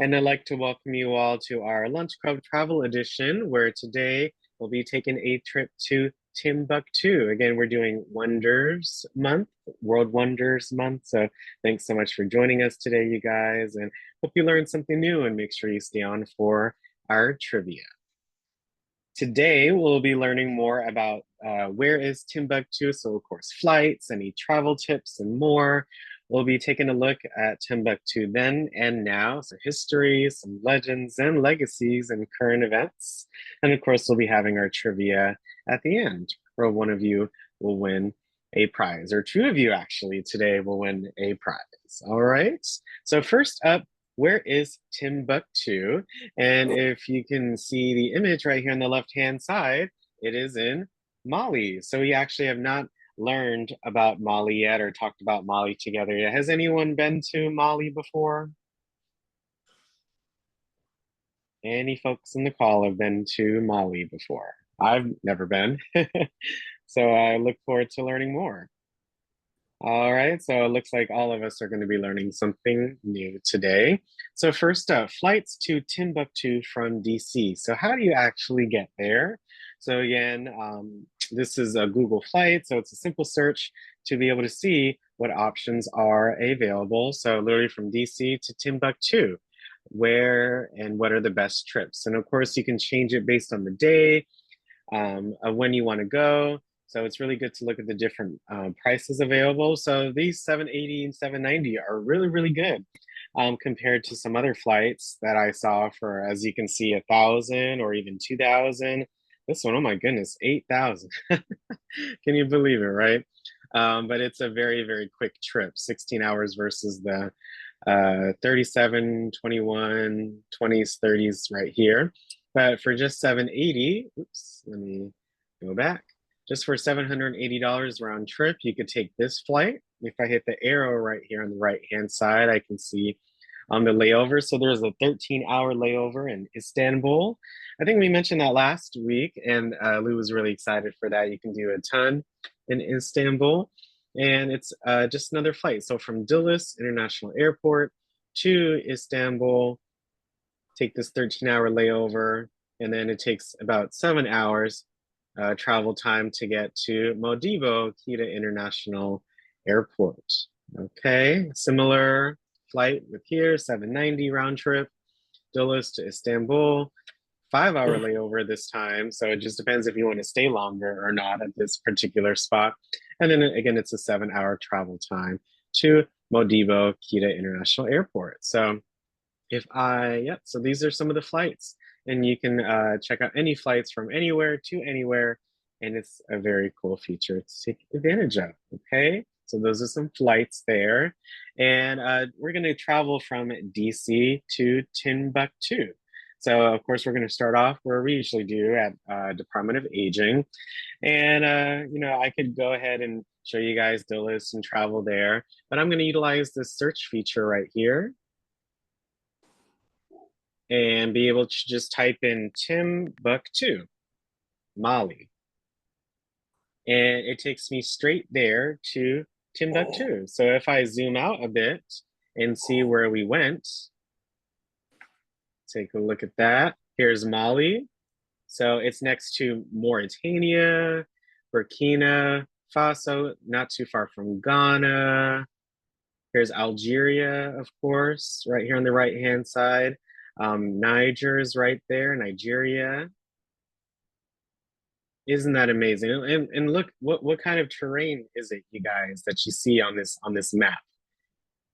And I'd like to welcome you all to our Lunch Club Travel Edition, where today we'll be taking a trip to Timbuktu. Again, we're doing Wonders Month, World Wonders Month. So thanks so much for joining us today, you guys, and hope you learned something new and make sure you stay on for our trivia. Today, we'll be learning more about where is Timbuktu. So, of course, flights, any travel tips, and more. We'll be taking a look at Timbuktu then and now, so history, some legends and legacies and current events. And of course, we'll be having our trivia at the end, where one of you will win a prize, or two of you actually today will win a prize. All right. So, first up, where is Timbuktu? And if you can see the image right here on the left-hand side, it is in Mali. So we actually have not learned about Mali yet or talked about Mali together yet. Has anyone been to Mali before? Any folks in the call have been to Mali before? I've never been. So I look forward to learning more. All right, so it looks like all of us are going to be learning something new today. So first up, flights to Timbuktu from DC. So how do you actually get there? So again, this is a Google flight, so it's a simple search to be able to see what options are available. So literally from DC to Timbuktu, where and what are the best trips? And of course, you can change it based on the day, of when you want to go. So it's really good to look at the different prices available. So these 780 and 790 are really, really good compared to some other flights that I saw for, as you can see, 1,000 or even 2,000. This one, oh my goodness, 8,000. Can you believe it, right? But it's a very, very quick trip, 16 hours versus the 37, 21, 20s, 30s right here. But for just 780, oops, let me go back. Just for $780 round trip, you could take this flight. If I hit the arrow right here on the right-hand side, I can see on the layover. So there's a 13-hour layover in Istanbul. I think we mentioned that last week, and Lou was really excited for that. You can do a ton in Istanbul, and it's just another flight. So from Dulles International Airport to Istanbul, take this 13-hour layover, and then it takes about 7 hours travel time to get to Modibo Kita International Airport. Okay, similar flight with here, 790 round trip, Dulles to Istanbul, 5 hour layover this time. So it just depends if you want to stay longer or not at this particular spot. And then again, it's a 7 hour travel time to Modibo Kita International Airport. So yep, so these are some of the flights. And you can check out any flights from anywhere to anywhere. And it's a very cool feature to take advantage of. Okay, so those are some flights there. And we're going to travel from DC to Timbuktu. So, of course, we're going to start off where we usually do at Department of Aging. And, I could go ahead and show you guys the list and travel there. But I'm going to utilize this search feature right here and be able to just type in Timbuktu, Mali. And it takes me straight there to Timbuktu. So if I zoom out a bit and see where we went, take a look at that. Here's Mali. So it's next to Mauritania, Burkina Faso, not too far from Ghana. Here's Algeria, of course, right here on the right-hand side. Niger's right there, Nigeria. Isn't that amazing? And look, what kind of terrain is it, you guys, that you see on this map?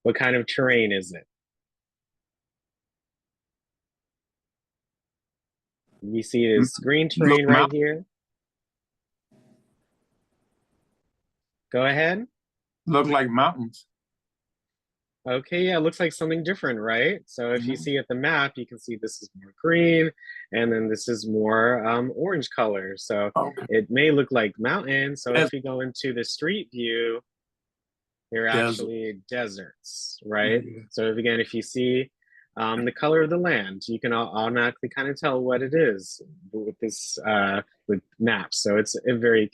What kind of terrain is it? You see this green Look, terrain right here. Go ahead. look like mountains. Okay, yeah, it looks like something different, right? So if you Mhm. see at the map, you can see this is more green, and then this is more orange color. So Okay. it may look like mountains. So Des- if you go into the street view, they're Desert. actually deserts, right? Yeah. So if you see the color of the land, you can automatically kind of tell what it is with this with maps. So it's a very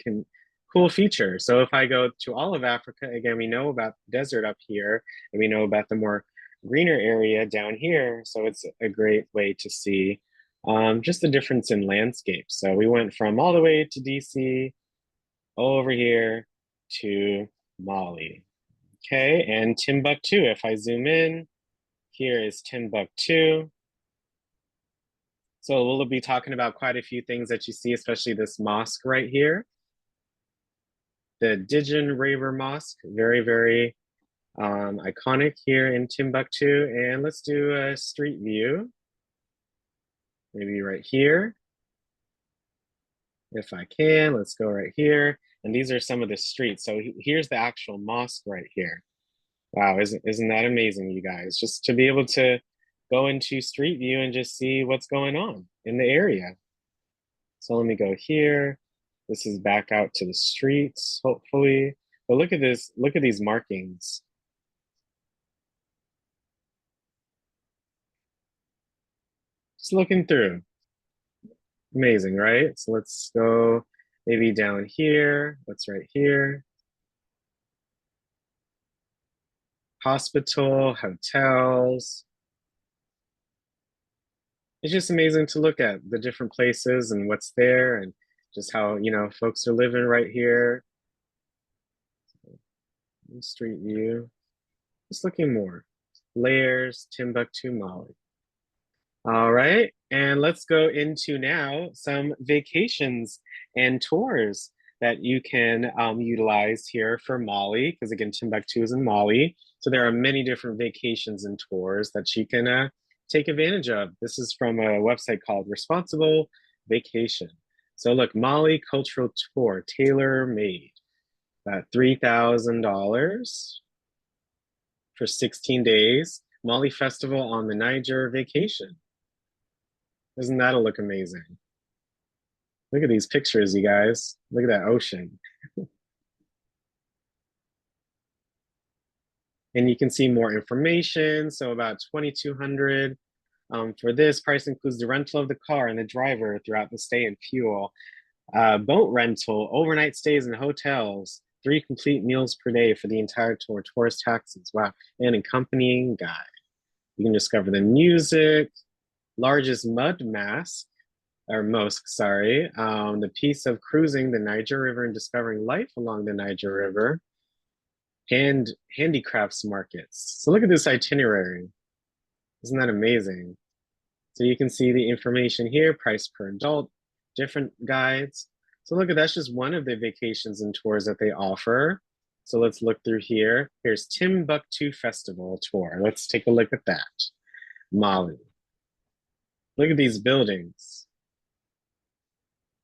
cool feature. So if I go to all of Africa, again, we know about the desert up here, and we know about the more greener area down here. So it's a great way to see just the difference in landscape. So we went from all the way to DC, over here to Mali. Okay, and Timbuktu, if I zoom in, here is Timbuktu. So we'll be talking about quite a few things that you see, especially this mosque right here. The Dijin Raver Mosque, very, very iconic here in Timbuktu. And let's do a street view. Maybe right here. If I can, let's go right here. And these are some of the streets. So here's the actual mosque right here. Wow, isn't that amazing, you guys? Just to be able to go into Street View and just see what's going on in the area. So let me go here. This is back out to the streets, hopefully. But look at this, look at these markings. Just looking through. Amazing, right? So let's go maybe down here. What's right here? Hospital, hotels. It's just amazing to look at the different places and what's there and just how, folks are living right here. Street view. Just looking more. Layers, Timbuktu, Mali. All right, and let's go into now some vacations and tours that you can utilize here for Mali, because again, Timbuktu is in Mali. So there are many different vacations and tours that you can take advantage of. This is from a website called Responsible Vacation. So look, Mali Cultural Tour, tailor-made, $3,000 for 16 days. Mali Festival on the Niger vacation. Doesn't that look amazing? Look at these pictures, you guys. Look at that ocean. And you can see more information. So about 2,200 for this. Price includes the rental of the car and the driver throughout the stay and fuel. Boat rental, overnight stays in hotels, 3 complete meals per day for the entire tour, tourist taxis, wow, and accompanying guide. You can discover the music, largest mud mask, or mosque, sorry, the piece of cruising the Niger River and discovering life along the Niger River, and handicrafts markets. So look at this itinerary. Isn't that amazing? So you can see the information here, price per adult, different guides. So look at that's just one of the vacations and tours that they offer. So let's look through here. Here's Timbuktu Festival Tour. Let's take a look at that. Mali. Look at these buildings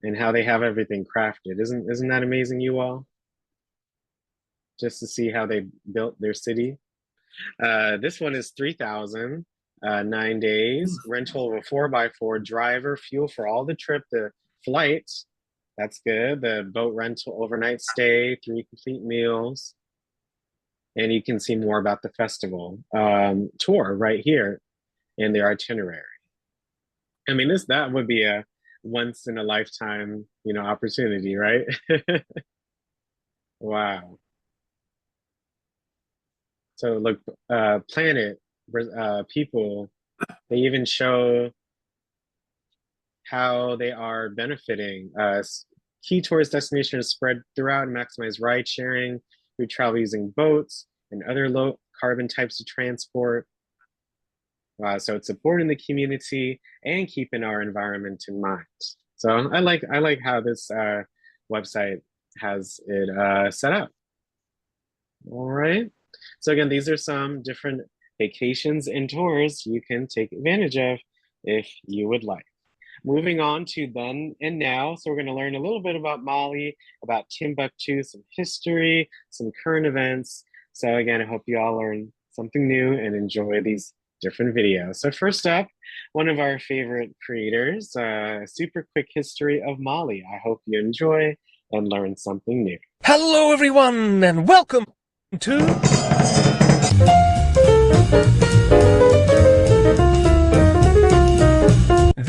and how they have everything crafted. Isn't that amazing, you all? Just to see how they built their city. This one is 3,000, 9 days, rental of a 4x4, driver, fuel for all the trip, the flight. That's good. The boat rental, overnight stay, 3 complete meals. And you can see more about the festival tour right here in the itinerary. I mean, that would be a once in a lifetime, opportunity, right? Wow. So look, planet, people, they even show how they are benefiting. Key tourist destinations spread throughout and maximize ride sharing through travel using boats and other low carbon types of transport. So it's supporting the community and keeping our environment in mind. So I like how this website has it set up. All right. So again, these are some different vacations and tours you can take advantage of if you would like. Moving on to then and now. So we're going to learn a little bit about Mali, about Timbuktu, some history, some current events. So again, I hope you all learn something new and enjoy these different videos. So first up, one of our favorite creators, super quick history of Mali. I hope you enjoy and learn something new. Hello everyone and welcome to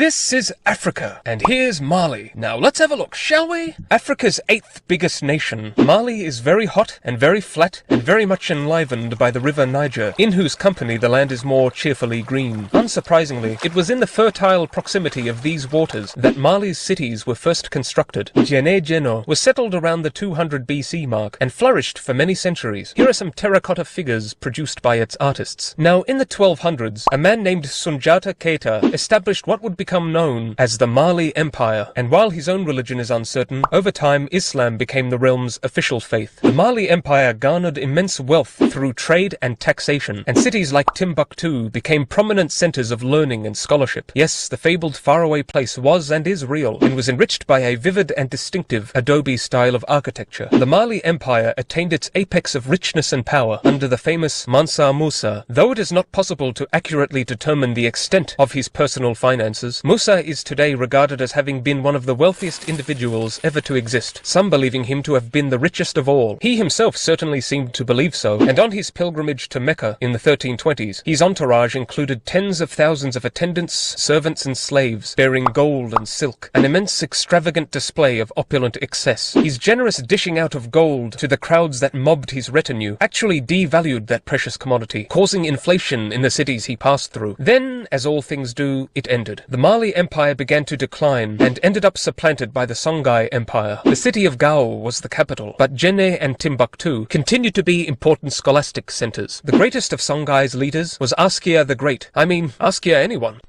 This is Africa, and here's Mali. Now let's have a look, shall we? Africa's 8th biggest nation, Mali is very hot and very flat and very much enlivened by the river Niger, in whose company the land is more cheerfully green. Unsurprisingly, it was in the fertile proximity of these waters that Mali's cities were first constructed. Djenné was settled around the 200 BC mark and flourished for many centuries. Here are some terracotta figures produced by its artists. Now, in the 1200s, a man named Sunjata Keita established what would become known as the Mali Empire, and while his own religion is uncertain, over time Islam became the realm's official faith. The Mali Empire garnered immense wealth through trade and taxation, and cities like Timbuktu became prominent centers of learning and scholarship. Yes, the fabled faraway place was and is real, and was enriched by a vivid and distinctive adobe style of architecture. The Mali Empire attained its apex of richness and power under the famous Mansa Musa. Though it is not possible to accurately determine the extent of his personal finances, Musa is today regarded as having been one of the wealthiest individuals ever to exist, some believing him to have been the richest of all. He himself certainly seemed to believe so, and on his pilgrimage to Mecca in the 1320s, his entourage included tens of thousands of attendants, servants and slaves, bearing gold and silk, an immense extravagant display of opulent excess. His generous dishing out of gold to the crowds that mobbed his retinue actually devalued that precious commodity, causing inflation in the cities he passed through. Then, as all things do, it ended. The Mali Empire began to decline and ended up supplanted by the Songhai Empire. The city of Gao was the capital, but Djenné and Timbuktu continued to be important scholastic centers. The greatest of Songhai's leaders was Askia the Great. I mean, Askia anyone.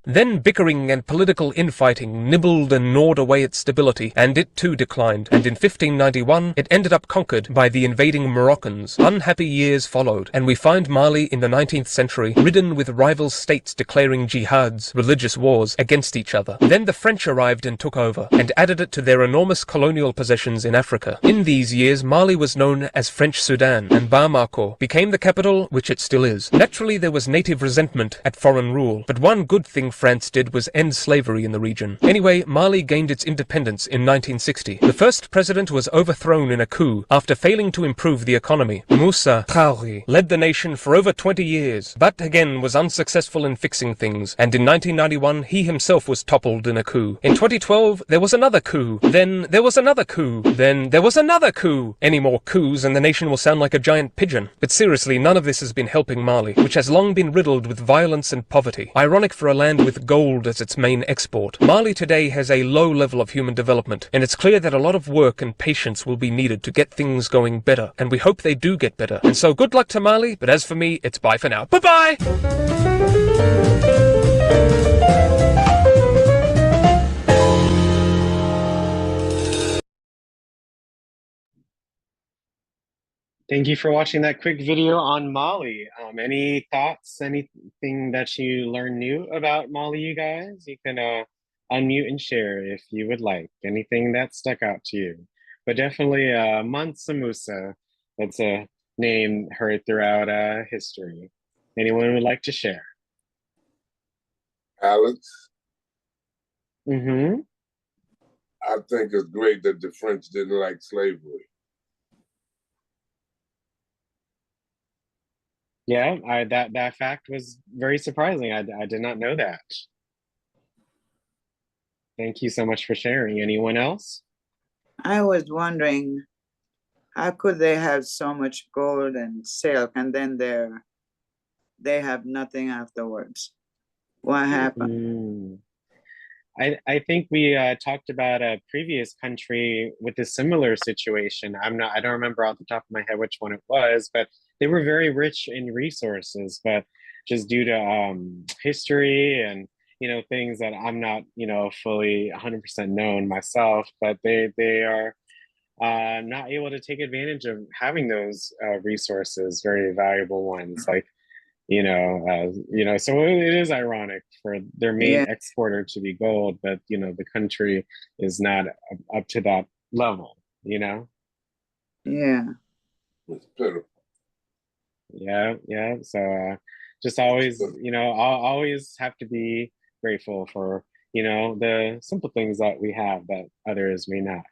Then bickering and political infighting nibbled and gnawed away its stability, and it too declined, and in 1591 it ended up conquered by the invading Moroccans. Unhappy years followed, and we find Mali in the 19th century ridden with rival states declaring jihads, religious wars, against each other. Then the French arrived and took over, and added it to their enormous colonial possessions in Africa. In these years, Mali was known as French Sudan, and Bamako became the capital, which it still is. Naturally, there was native resentment at foreign rule, but one good thing France did was end slavery in the region. Anyway, Mali gained its independence in 1960. The first president was overthrown in a coup after failing to improve the economy. Moussa Traoré led the nation for over 20 years, but again was unsuccessful in fixing things, and in 1991 he himself was toppled in a coup. In 2012 there was another coup, then there was another coup, then there was another coup. Any more coups and the nation will sound like a giant pigeon. But seriously, none of this has been helping Mali, which has long been riddled with violence and poverty. Ironic for a land with gold as its main export. Mali today has a low level of human development, and it's clear that a lot of work and patience will be needed to get things going better, and we hope they do get better. And so good luck to Mali, but as for me, it's bye for now. Bye-bye! Thank you for watching that quick video on Mali. Any thoughts, anything that you learned new about Mali, you guys? You can unmute and share if you would like. Anything that stuck out to you. But definitely Mansa Musa, that's a name heard throughout history. Anyone would like to share? Alex, Mm-hmm. I think it's great that the French didn't like slavery. Yeah, that fact was very surprising. I did not know that. Thank you so much for sharing. Anyone else? I was wondering, how could they have so much gold and silk and then they have nothing afterwards? What happened? Mm. I think we talked about a previous country with a similar situation. I don't remember off the top of my head which one it was, but they were very rich in resources, but just due to history and things that I'm not fully 100% known myself, but they are not able to take advantage of having those resources, very valuable ones, like so it is ironic for their main Yeah, exporter to be gold, but the country is not up to that level, yeah, It's pitiful. yeah. So just always, I'll always have to be grateful for, the simple things that we have that others may not.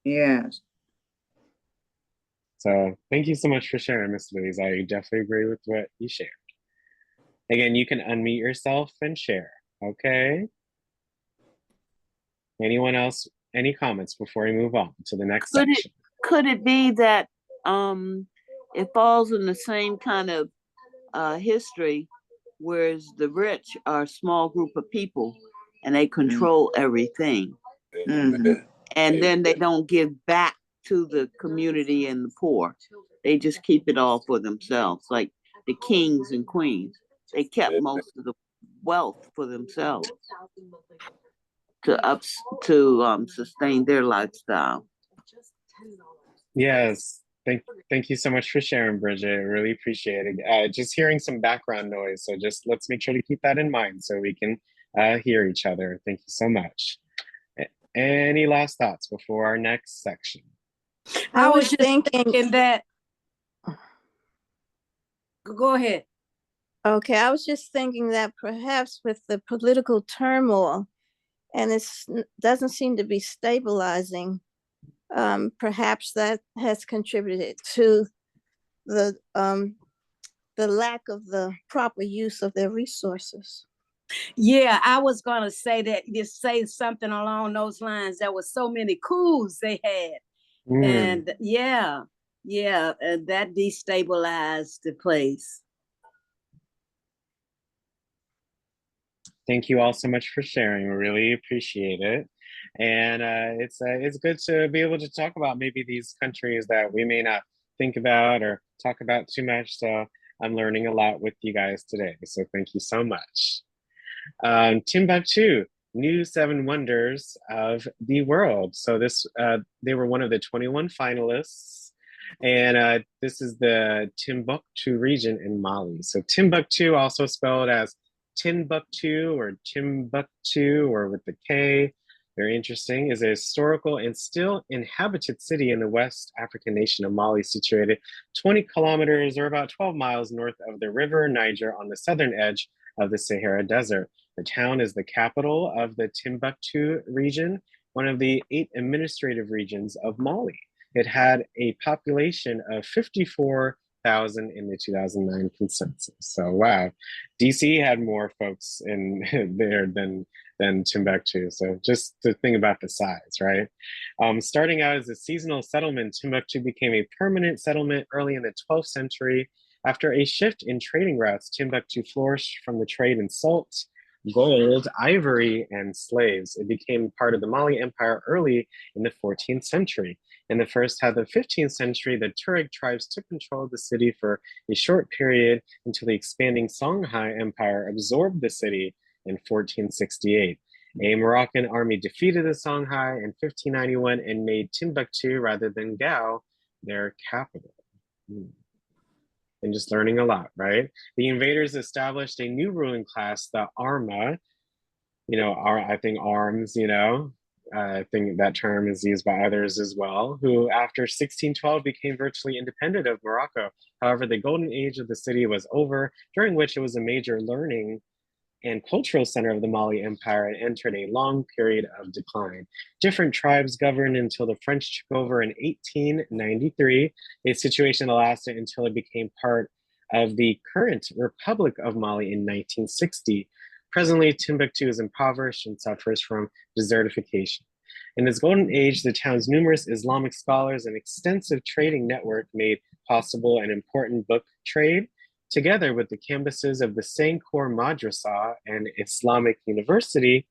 yes. So thank you so much for sharing, Miss Louise. I definitely agree with what you shared. Again, you can unmute yourself and share. Okay. Anyone else? Any comments before we move on to the next Could it section? could it be that it falls in the same kind of history, whereas the rich are a small group of people and they control everything, Mhm. and then they don't give back to the community and the poor. They just keep it all for themselves, like the kings and queens. They kept most of the wealth for themselves to ups to sustain their lifestyle. Yes. Thank you so much for sharing, Bridget. I really appreciate it. Just hearing some background noise, so just let's make sure to keep that in mind so we can hear each other. Thank you so much. Any last thoughts before our next section? I I was was just thinking, thinking that, go ahead. okay, I was just thinking that perhaps with the political turmoil and it doesn't seem to be stabilizing, perhaps that has contributed to the lack of the proper use of their resources. Yeah, I was gonna say that, just say something along those lines. There were so many coups they had. Mm, And yeah, and that destabilized the place. thank you all so much for sharing. We really appreciate it. And it's good to be able to talk about maybe these countries that we may not think about or talk about too much. So I'm learning a lot with you guys today. So thank you so much. Timbuktu, new seven wonders of the world. So they were one of the 21 finalists, and this is the Timbuktu region in Mali. So Timbuktu, also spelled as Timbuktu or Timbuktu or with the K, very interesting, is a historical and still inhabited city in the West African nation of Mali, situated 20 kilometers or about 12 miles north of the river Niger on the southern edge of the Sahara Desert. The town is the capital of the Timbuktu region, one of the 8 administrative regions of Mali. It had a population of 54,000 in the 2009 census. So wow, DC had more folks in there than Timbuktu. So just to think about the size, right? Starting out as a seasonal settlement, Timbuktu became a permanent settlement early in the 12th century. After a shift in trading routes, Timbuktu flourished from the trade in salt, gold, ivory, and slaves. It became part of the Mali Empire early in the 14th century. In the first half of the 15th century, the Tuareg tribes took control of the city for a short period until the expanding Songhai Empire absorbed the city in 1468. A Moroccan army defeated the Songhai in 1591 and made Timbuktu, rather than Gao, their capital. And just learning a lot, right? The invaders established a new ruling class, the Arma, I think arms, I think that term is used by others as well, who after 1612 became virtually independent of Morocco. However, the golden age of the city was over, during which it was a major learning and cultural center of the Mali Empire and entered a long period of decline. Different tribes governed until the French took over in 1893, a situation that lasted until it became part of the current Republic of Mali in 1960. Presently, Timbuktu is impoverished and suffers from desertification. In its golden age, the town's numerous Islamic scholars and extensive trading network made possible an important book trade, together with the campuses of the Sankor Madrasa and Islamic University.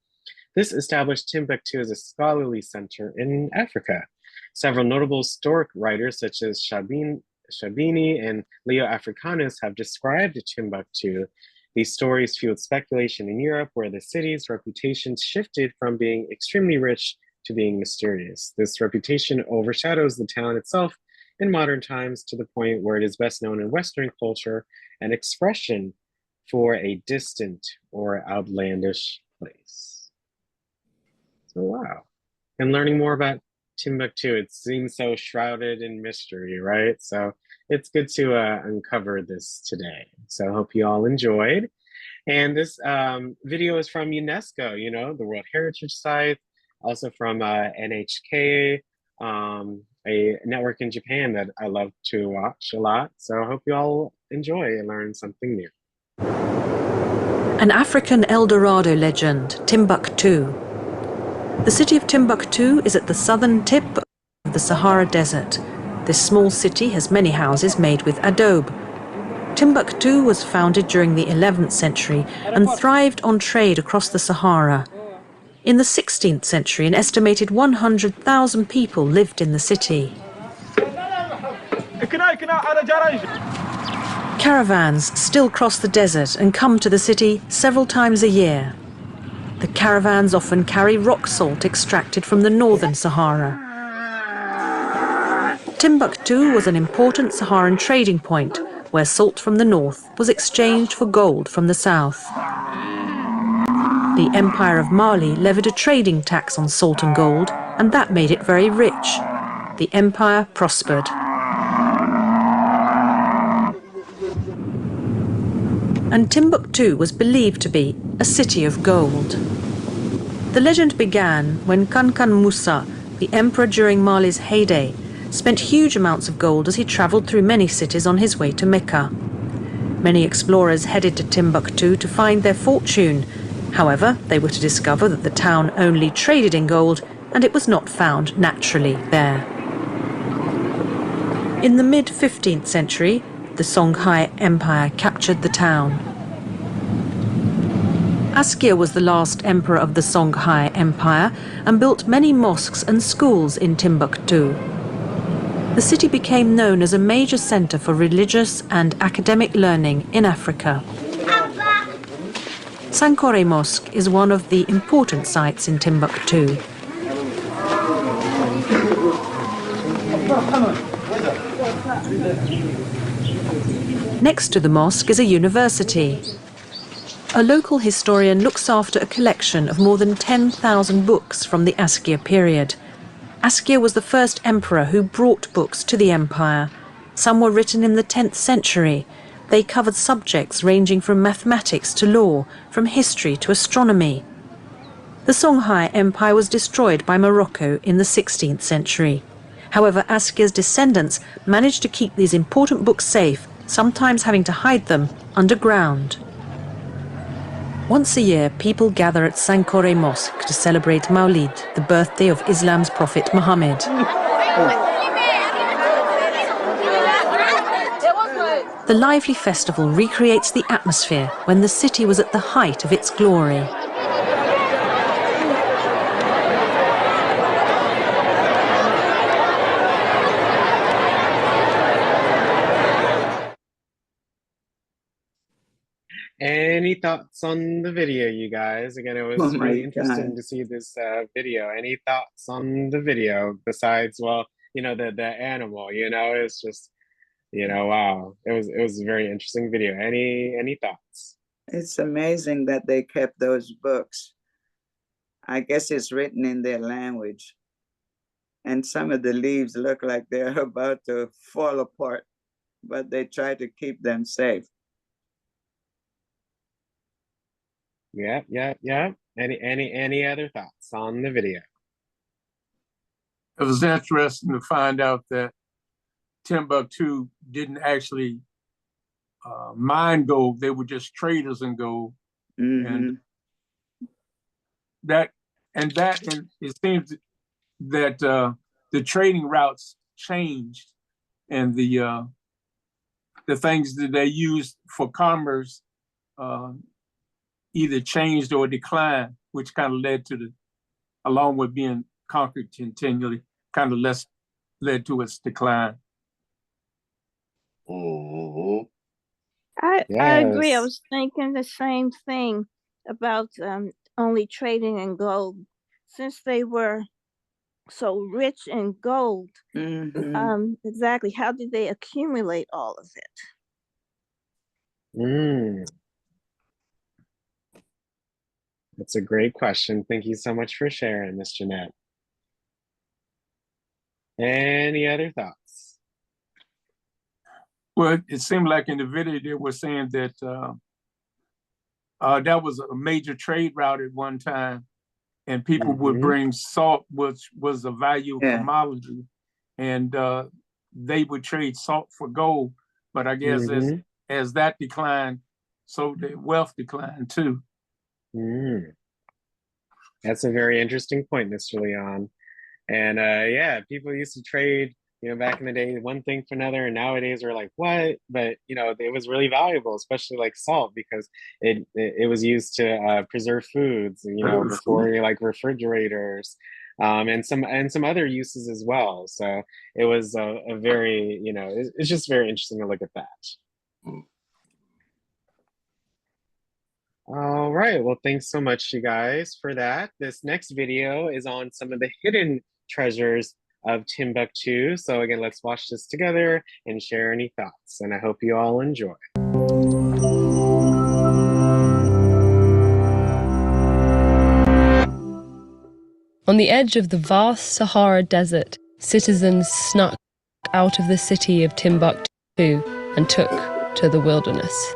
This established Timbuktu as a scholarly center in Africa. Several notable historic writers, such as Shabini and Leo Africanus, have described Timbuktu. These stories fueled speculation in Europe, where the city's reputation shifted from being extremely rich to being mysterious. This reputation overshadows the town itself in modern times, to the point where it is best known in Western culture, an expression for a distant or outlandish place. So, wow. And learning more about Timbuktu, it seems so shrouded in mystery, right? So it's good to uncover this today. So I hope you all enjoyed. And this video is from UNESCO, the World Heritage Site, also from NHK, a network in Japan that I love to watch a lot. So I hope you all enjoy and learn something new. An African El Dorado legend, Timbuktu. The city of Timbuktu is at the southern tip of the Sahara Desert. This small city has many houses made with adobe. Timbuktu was founded during the 11th century and thrived on trade across the Sahara. In the 16th century, an estimated 100,000 people lived in the city. Caravans still cross the desert and come to the city several times a year. The caravans often carry rock salt extracted from the northern Sahara. Timbuktu was an important Saharan trading point where salt from the north was exchanged for gold from the south. The Empire of Mali levied a trading tax on salt and gold, and that made it very rich. The empire prospered. And Timbuktu was believed to be a city of gold. The legend began when Kankan Musa, the emperor during Mali's heyday, spent huge amounts of gold as he travelled through many cities on his way to Mecca. Many explorers headed to Timbuktu to find their fortune. However, they were to discover that the town only traded in gold and it was not found naturally there. In the mid-15th century, the Songhai Empire captured the town. Askia was the last emperor of the Songhai Empire and built many mosques and schools in Timbuktu. The city became known as a major centre for religious and academic learning in Africa. Sankore Mosque is one of the important sites in Timbuktu. Next to the mosque is a university. A local historian looks after a collection of more than 10,000 books from the Askia period. Askia was the first emperor who brought books to the empire. Some were written in the 10th century. They covered subjects ranging from mathematics to law, from history to astronomy. The Songhai Empire was destroyed by Morocco in the 16th century. However, Askia's descendants managed to keep these important books safe, sometimes having to hide them underground. Once a year, people gather at Sankore Mosque to celebrate Maulid, the birthday of Islam's prophet Muhammad. The lively festival recreates the atmosphere when the city was at the height of its glory. Any thoughts on the video, you guys? Again, it Oh was my really interesting God. to see this video. Any thoughts on the video besides, well, the animal, it's just, wow. It was a very interesting video. Any thoughts? It's amazing that they kept those books. I guess it's written in their language. And some of the leaves look like they're about to fall apart, but they try to keep them safe. Yeah. Any other thoughts on the video? It was interesting to find out that Timbuktu didn't actually mine gold. They were just traders in gold. Mm-hmm. And it seems that the trading routes changed, and the things that they used for commerce either changed or declined, which kind of led to along with being conquered continually, kind of led to its decline. Mm-hmm. I agree. I Yes. was thinking the same thing about only trading in gold. Since they were so rich in gold, exactly how did they accumulate all of it? That's a great question. Thank you so much for sharing, Miss Jeanette. Any other thoughts? Well, it seemed like in the video they were saying that that was a major trade route at one time, and people would bring salt, which was a valuable commodity, and they would trade salt for gold. But I guess as that declined, so their wealth declined too. Mm. That's a very interesting point, Mr. Leon. And yeah, people used to trade, back in the day, one thing for another, and nowadays we're like, what? But it was really valuable, especially like salt, because it was used to preserve foods, before like refrigerators, and some other uses as well. So it was a very, it's just very interesting to look at that. All right, well, thanks so much, you guys, for that. This next video is on some of the hidden treasures of Timbuktu. So again, let's watch this together and share any thoughts, and I hope you all enjoy. On the edge of the vast Sahara Desert, citizens snuck out of the city of Timbuktu and took to the wilderness.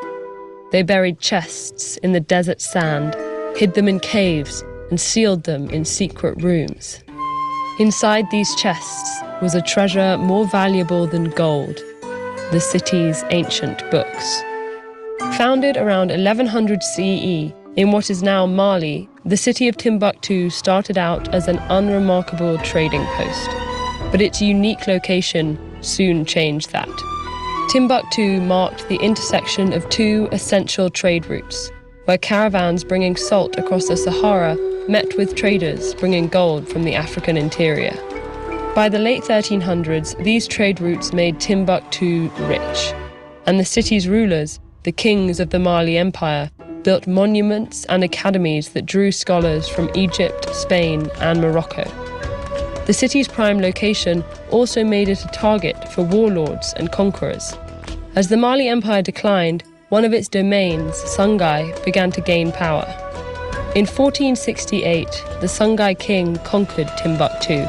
They buried chests in the desert sand, hid them in caves, and sealed them in secret rooms. Inside these chests was a treasure more valuable than gold, the city's ancient books. Founded around 1100 CE, in what is now Mali, the city of Timbuktu started out as an unremarkable trading post. But its unique location soon changed that. Timbuktu marked the intersection of two essential trade routes, where caravans bringing salt across the Sahara met with traders bringing gold from the African interior. By the late 1300s, these trade routes made Timbuktu rich, and the city's rulers, the kings of the Mali Empire, built monuments and academies that drew scholars from Egypt, Spain, and Morocco. The city's prime location also made it a target for warlords and conquerors. As the Mali Empire declined, one of its domains, Songhai, began to gain power. In 1468, the Songhai king conquered Timbuktu,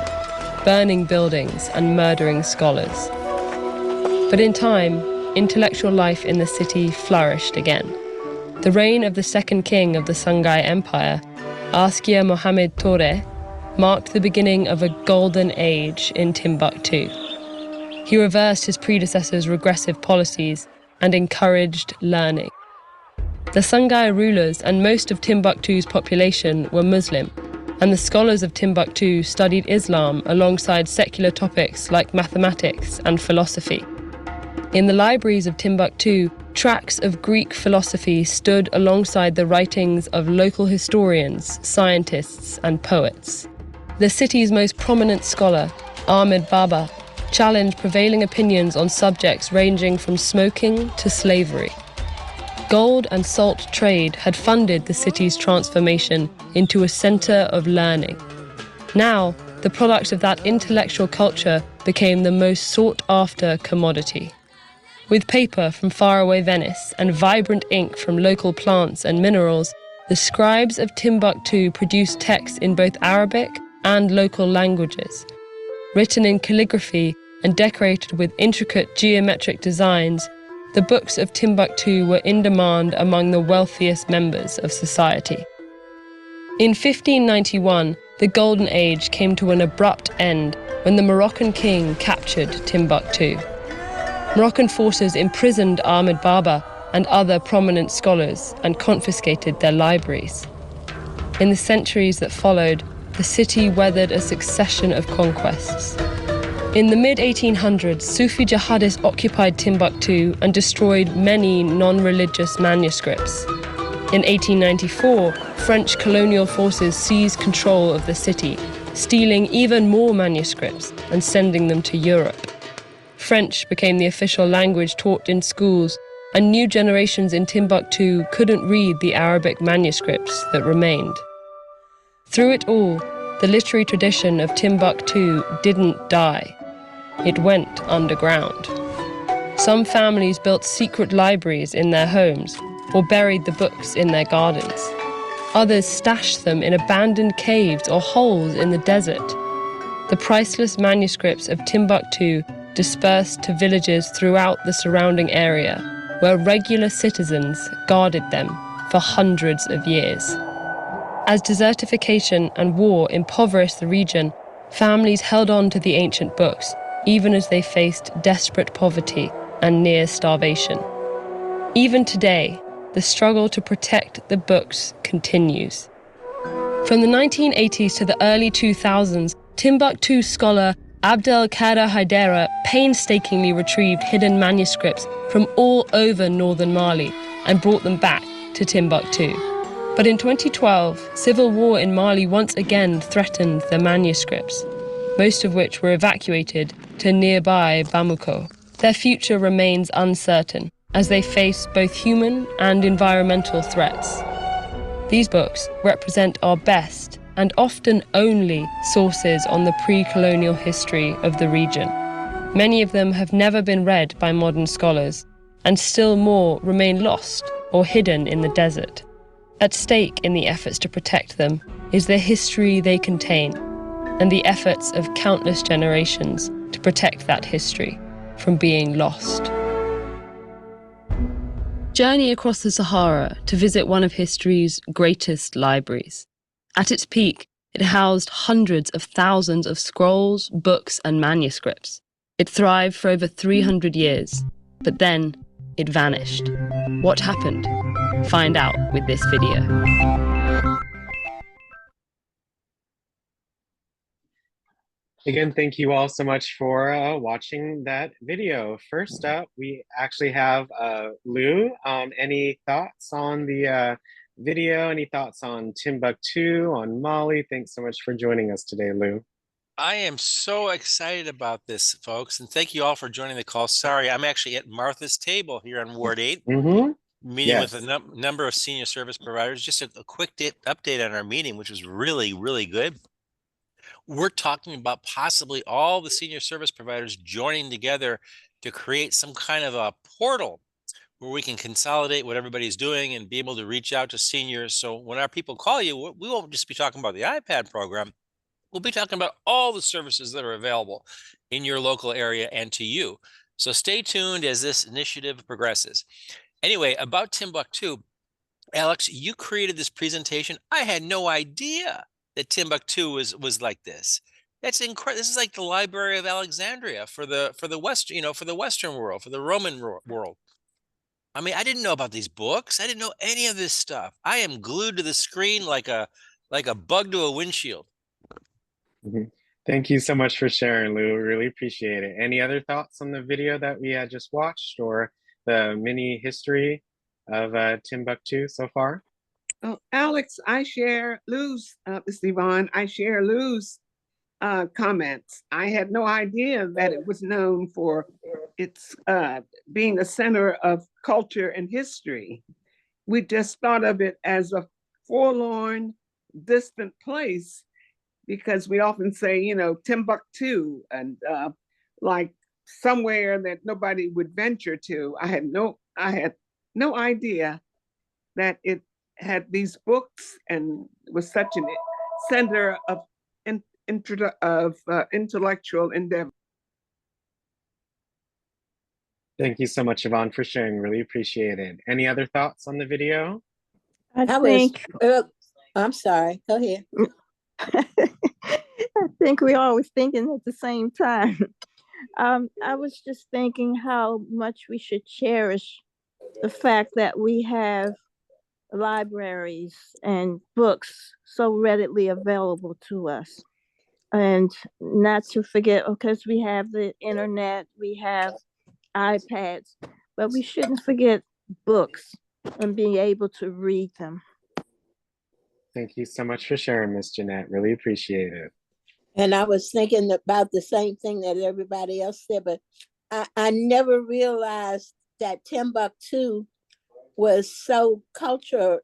burning buildings and murdering scholars. But in time, intellectual life in the city flourished again. The reign of the second king of the Songhai Empire, Askia Mohammed Touré, marked the beginning of a golden age in Timbuktu. He reversed his predecessors' regressive policies and encouraged learning. The Songhai rulers and most of Timbuktu's population were Muslim, and the scholars of Timbuktu studied Islam alongside secular topics like mathematics and philosophy. In the libraries of Timbuktu, tracts of Greek philosophy stood alongside the writings of local historians, scientists, and poets. The city's most prominent scholar, Ahmed Baba, challenged prevailing opinions on subjects ranging from smoking to slavery. Gold and salt trade had funded the city's transformation into a center of learning. Now, the product of that intellectual culture became the most sought-after commodity. With paper from faraway Venice and vibrant ink from local plants and minerals, the scribes of Timbuktu produced texts in both Arabic and local languages. Written in calligraphy and decorated with intricate geometric designs, the books of Timbuktu were in demand among the wealthiest members of society. In 1591, the Golden Age came to an abrupt end when the Moroccan king captured Timbuktu. Moroccan forces imprisoned Ahmed Baba and other prominent scholars and confiscated their libraries. In the centuries that followed, the city weathered a succession of conquests. In the mid-1800s, Sufi jihadists occupied Timbuktu and destroyed many non-religious manuscripts. In 1894, French colonial forces seized control of the city, stealing even more manuscripts and sending them to Europe. French became the official language taught in schools, and new generations in Timbuktu couldn't read the Arabic manuscripts that remained. Through it all, the literary tradition of Timbuktu didn't die. It went underground. Some families built secret libraries in their homes or buried the books in their gardens. Others stashed them in abandoned caves or holes in the desert. The priceless manuscripts of Timbuktu dispersed to villages throughout the surrounding area, where regular citizens guarded them for hundreds of years. As desertification and war impoverished the region, families held on to the ancient books, even as they faced desperate poverty and near starvation. Even today, the struggle to protect the books continues. From the 1980s to the early 2000s, Timbuktu scholar Abdelkader Haidara painstakingly retrieved hidden manuscripts from all over northern Mali and brought them back to Timbuktu. But in 2012, civil war in Mali once again threatened the manuscripts, most of which were evacuated to nearby Bamako. Their future remains uncertain as they face both human and environmental threats. These books represent our best and often only sources on the pre-colonial history of the region. Many of them have never been read by modern scholars, and still more remain lost or hidden in the desert. At stake in the efforts to protect them is the history they contain, and the efforts of countless generations to protect that history from being lost. Journey across the Sahara to visit one of history's greatest libraries. At its peak, it housed hundreds of thousands of scrolls, books, and manuscripts. It thrived for over 300 years, but then it vanished. What happened? Find out with this video. Again, thank you all so much for watching that video. First up, we actually have Lou. Any thoughts on the video? Any thoughts on Timbuktu, on Mali? Thanks so much for joining us today, Lou. I am so excited about this, folks, and thank you all for joining the call. Sorry, I'm actually at Martha's table here on Ward 8, meeting Yes. with a number of senior service providers. Just a quick update on our meeting, which was really, really good. We're talking about possibly all the senior service providers joining together to create some kind of a portal where we can consolidate what everybody's doing and be able to reach out to seniors. So when our people call you, we won't just be talking about the iPad program. We'll be talking about all the services that are available in your local area and to you. So stay tuned as this initiative progresses. Anyway, about Timbuktu, Alex, you created this presentation. I had no idea that Timbuktu was like this. That's incredible. This is like the Library of Alexandria for the West, for the Western world, for the Roman world. I mean, I didn't know about these books. I didn't know any of this stuff. I am glued to the screen like a bug to a windshield. Thank you so much for sharing, Lou. Really appreciate it. Any other thoughts on the video that we had just watched or the mini history of Timbuktu so far? Oh, Alex, I share Lou's, this is Yvonne, I share Lou's comments. I had no idea that it was known for its being a center of culture and history. We just thought of it as a forlorn, distant place because we often say, Timbuktu and like somewhere that nobody would venture to. I had no idea that it had these books and was such a center of intellectual endeavor. Thank you so much, Yvonne, for sharing. Really appreciate it. Any other thoughts on the video? I'm sorry. Go ahead. I think we all was thinking at the same time. I was just thinking how much we should cherish the fact that we have libraries and books so readily available to us. And not to forget, because we have the internet, we have iPads, but we shouldn't forget books and being able to read them. Thank you so much for sharing, Miss Jeanette. Really appreciate it. And I was thinking about the same thing that everybody else said, but I never realized that Timbuktu was so culture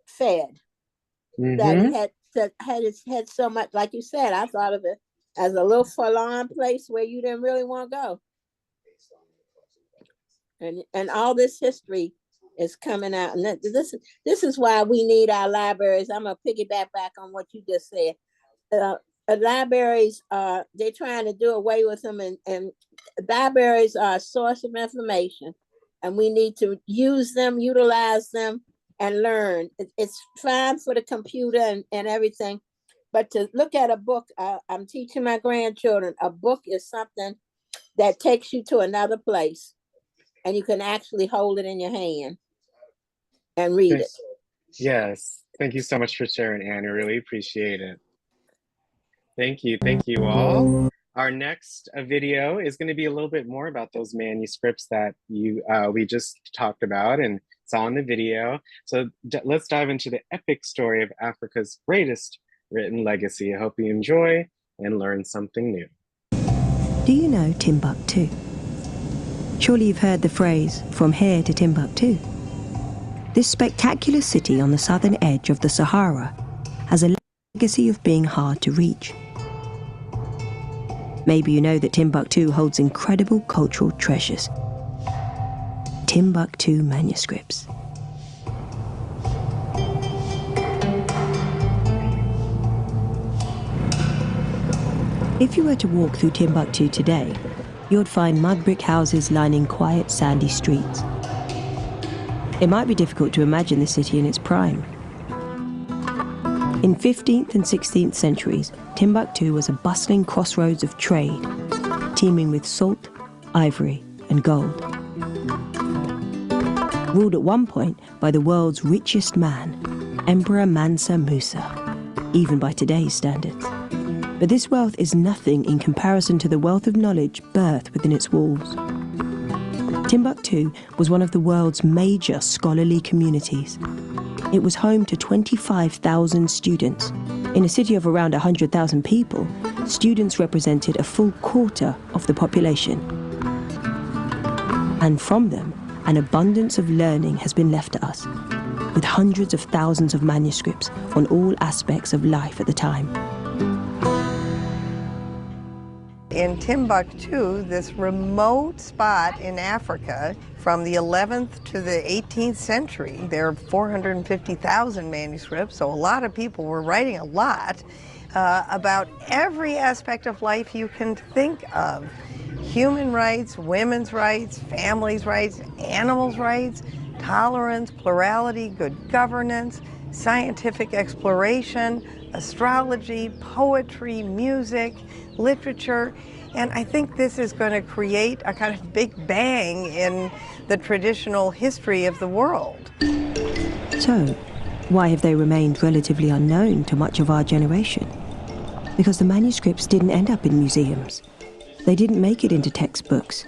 fed, that it had so much, like you said, I thought of it as a little forlorn place where you didn't really want to go. And all this history is coming out. And this is why we need our libraries. I'm going to piggyback back on what you just said. Libraries, they're trying to do away with them, and libraries are a source of information, and we need to use them, utilize them, and learn. It's fine for the computer and everything, but to look at a book, I'm teaching my grandchildren, a book is something that takes you to another place, and you can actually hold it in your hand. and read it. Yes. Thank you so much for sharing, Anne. I really appreciate it. Thank you. Thank you all. Our next video is going to be a little bit more about those manuscripts that we just talked about and saw in the video. So let's dive into the epic story of Africa's greatest written legacy. I hope you enjoy and learn something new. Do you know Timbuktu? Surely you've heard the phrase, from here to Timbuktu. This spectacular city on the southern edge of the Sahara has a legacy of being hard to reach. Maybe you know that Timbuktu holds incredible cultural treasures. Timbuktu manuscripts. If you were to walk through Timbuktu today, you'd find mud brick houses lining quiet sandy streets. It might be difficult to imagine the city in its prime. In 15th and 16th centuries, Timbuktu was a bustling crossroads of trade, teeming with salt, ivory, and gold. Ruled at one point by the world's richest man, Emperor Mansa Musa, even by today's standards. But this wealth is nothing in comparison to the wealth of knowledge birthed within its walls. Timbuktu was one of the world's major scholarly communities. It was home to 25,000 students. In a city of around 100,000 people, students represented a full quarter of the population. And from them, an abundance of learning has been left to us, with hundreds of thousands of manuscripts on all aspects of life at the time. In Timbuktu, this remote spot in Africa, from the 11th to the 18th century, there are 450,000 manuscripts, so a lot of people were writing a lot about every aspect of life you can think of. Human rights, women's rights, families' rights, animals' rights, tolerance, plurality, good governance, scientific exploration, astrology, poetry, music, literature, and I think this is going to create a kind of big bang in the traditional history of the world. So, why have they remained relatively unknown to much of our generation? Because the manuscripts didn't end up in museums. They didn't make it into textbooks.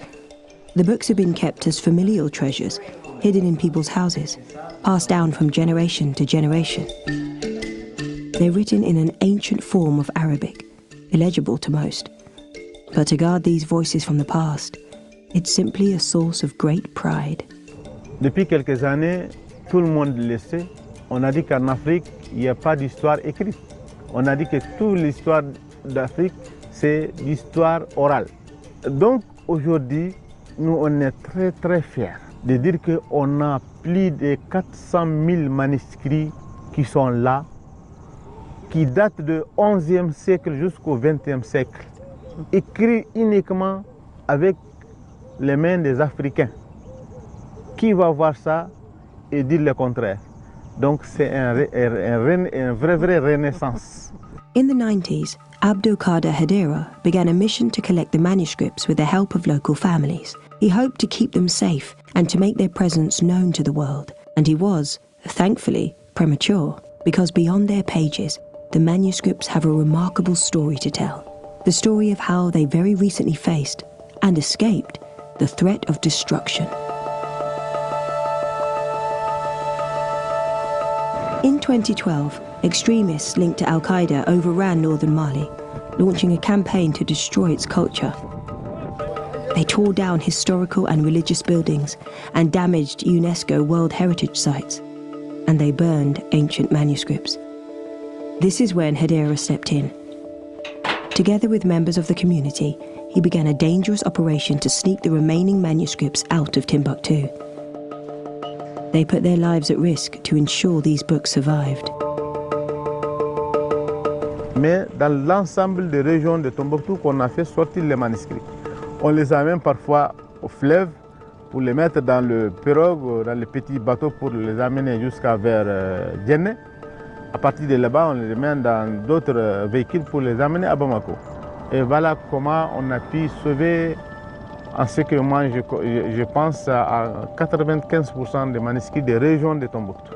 The books have been kept as familial treasures, hidden in people's houses, passed down from generation to generation. They're written in an ancient form of Arabic, illegible to most. But to guard these voices from the past, it's simply a source of great pride. Depuis quelques années, tout le monde le sait. On a dit qu'en Afrique, il n'y a pas d'histoire écrite. On a dit que toute l'histoire d'Afrique, c'est l'histoire orale. Donc aujourd'hui, nous on est très très fiers de dire qu'on a plus de 400 000 manuscrits qui sont là, qui datent du XIe siècle jusqu'au XXe siècle, écrits uniquement avec les mains des Africains. Qui va voir ça et dire le contraire? Donc c'est une vraie renaissance. In the 90s, Abdul Qadir Hedera began a mission to collect the manuscripts with the help of local families. He hoped to keep them safe and to make their presence known to the world. And he was, thankfully, premature, because beyond their pages, the manuscripts have a remarkable story to tell. The story of how they very recently faced, and escaped, the threat of destruction. In 2012, extremists linked to Al-Qaeda overran northern Mali, launching a campaign to destroy its culture. They tore down historical and religious buildings and damaged UNESCO World Heritage Sites, and they burned ancient manuscripts. This is when Hedera stepped in. Together with members of the community, he began a dangerous operation to sneak the remaining manuscripts out of Timbuktu. They put their lives at risk to ensure these books survived. Mais dans l'ensemble des régions de Tombouctou qu'on a fait sortir les manuscrits. On les amène parfois au fleuve pour les mettre dans le pirogue, dans les petits bateaux pour les amener jusqu'à vers Djenné. À partir de là-bas, on les met dans d'autres véhicules pour les amener à Bamako. Et voilà comment on a pu sauver En ce que moi, je pense à 95% des manuscrits des régions de Tombouctou.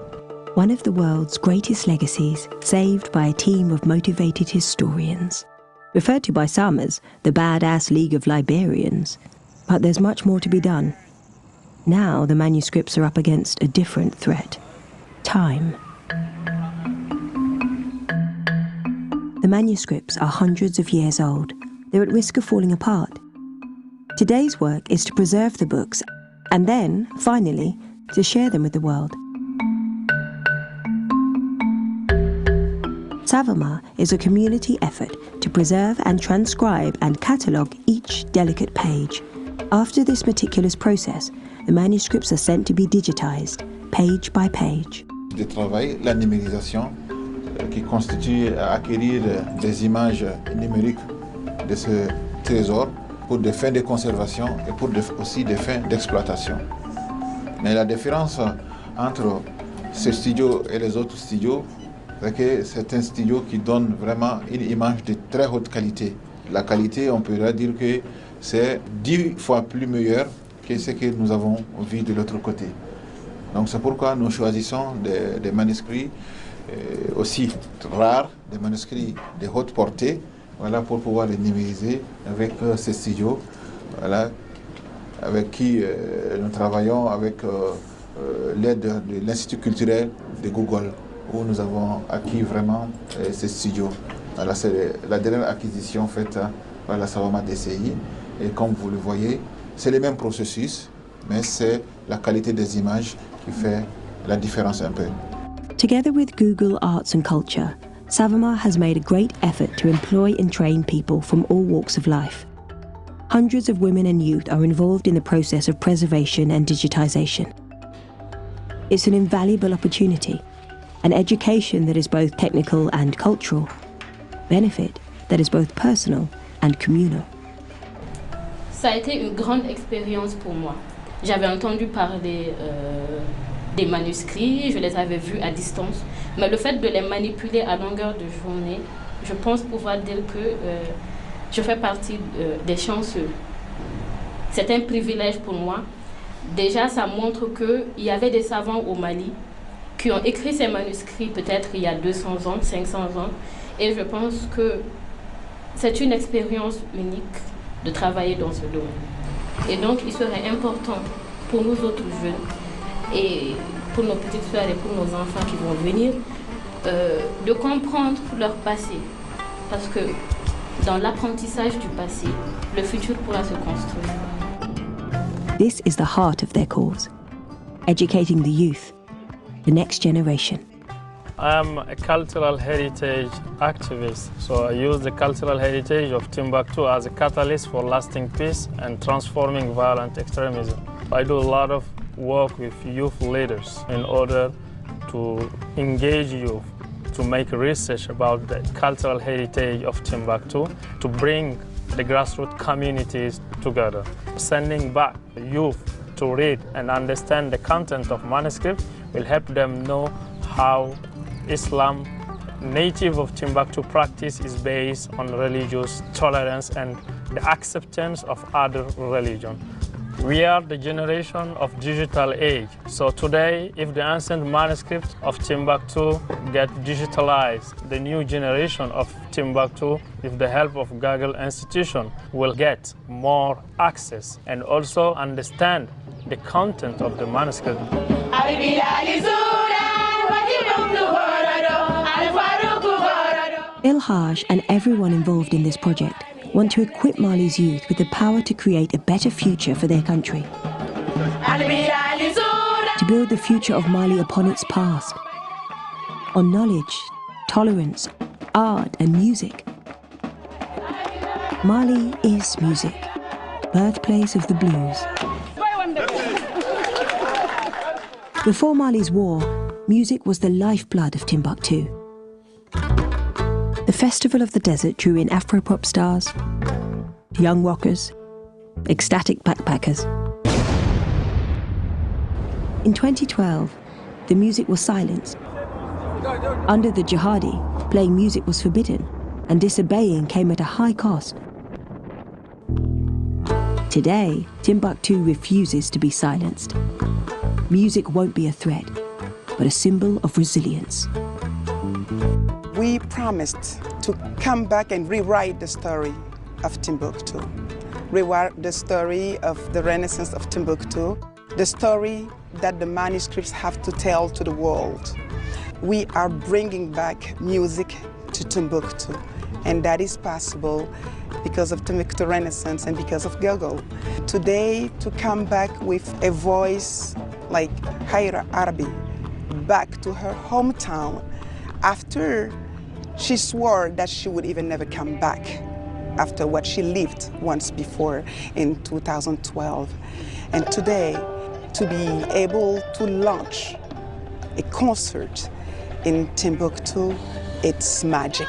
One of the world's greatest legacies, saved by a team of motivated historians. Referred to by some as the Badass League of Librarians. But there's much more to be done. Now the manuscripts are up against a different threat. Time. The manuscripts are hundreds of years old. They're at risk of falling apart. Today's work is to preserve the books and then, finally, to share them with the world. Savama is a community effort to preserve and transcribe and catalogue each delicate page. After this meticulous process, the manuscripts are sent to be digitized, page by page. De travail, la numérisation, qui constitue acquérir des images numériques de ce trésor pour des fins de conservation et pour aussi des fins d'exploitation. Mais la différence entre ce studio et les autres studios, c'est que c'est un studio qui donne vraiment une image de très haute qualité. La qualité, on pourrait dire que c'est 10 fois plus meilleur que ce que nous avons vu de l'autre côté. Donc c'est pourquoi nous choisissons des manuscrits aussi rares, des manuscrits de haute portée, voilà, pour pouvoir les numériser avec ces studios, voilà, avec qui nous travaillons avec l'aide de l'Institut culturel de Google, où nous avons acquis vraiment ces studios. Voilà, c'est la dernière acquisition faite par la Savama DCI. Et comme vous le voyez, c'est le même processus, mais c'est la qualité des images qui fait la différence un peu. Together with Google Arts and Culture, Savama has made a great effort to employ and train people from all walks of life. Hundreds of women and youth are involved in the process of preservation and digitization. It's an invaluable opportunity, an education that is both technical and cultural, benefit that is both personal and communal. Ça a été une grande expérience pour moi. J'avais entendu parler des manuscrits, je les avais vus à distance, mais le fait de les manipuler à longueur de journée, je pense pouvoir dire que je fais partie des chanceux. C'est un privilège pour moi. Déjà, ça montre qu'il y avait des savants au Mali qui ont écrit ces manuscrits peut-être il y a 200 ans, 500 ans, et je pense que c'est une expérience unique de travailler dans ce domaine. Et donc, il serait important pour nous autres jeunes et pour nos petites sœurs et pour nos enfants qui vont venir de comprendre leur passé. Parce que dans l'apprentissage du passé, le futur pourra se construire. This is the heart of their cause, educating the youth, the next generation. I'm a cultural heritage activist, so I use the cultural heritage of Timbuktu as a catalyst for lasting peace and transforming violent extremism. I do a lot of work with youth leaders in order to engage youth, to make research about the cultural heritage of Timbuktu, to bring the grassroots communities together. Sending back the youth to read and understand the content of manuscripts will help them know how Islam, native of Timbuktu practice, is based on religious tolerance and the acceptance of other religions. We are the generation of digital age. So today, if the ancient manuscripts of Timbuktu get digitalized, the new generation of Timbuktu, with the help of Google institution, will get more access and also understand the content of the manuscript. Ilhaj and everyone involved in this project want to equip Mali's youth with the power to create a better future for their country. To build the future of Mali upon its past, on knowledge, tolerance, art and music. Mali is music, birthplace of the blues. Before Mali's war, music was the lifeblood of Timbuktu. The Festival of the Desert drew in Afro-pop stars, young rockers, ecstatic backpackers. In 2012, the music was silenced. Under the jihadi, playing music was forbidden, and disobeying came at a high cost. Today, Timbuktu refuses to be silenced. Music won't be a threat, but a symbol of resilience. We promised to come back and rewrite the story of Timbuktu, rewrite the story of the Renaissance of Timbuktu, the story that the manuscripts have to tell to the world. We are bringing back music to Timbuktu, and that is possible because of Timbuktu Renaissance and because of Google. Today, to come back with a voice like Haira Arabi back to her hometown after she swore that she would even never come back after what she lived once before in 2012. And today, to be able to launch a concert in Timbuktu, it's magic.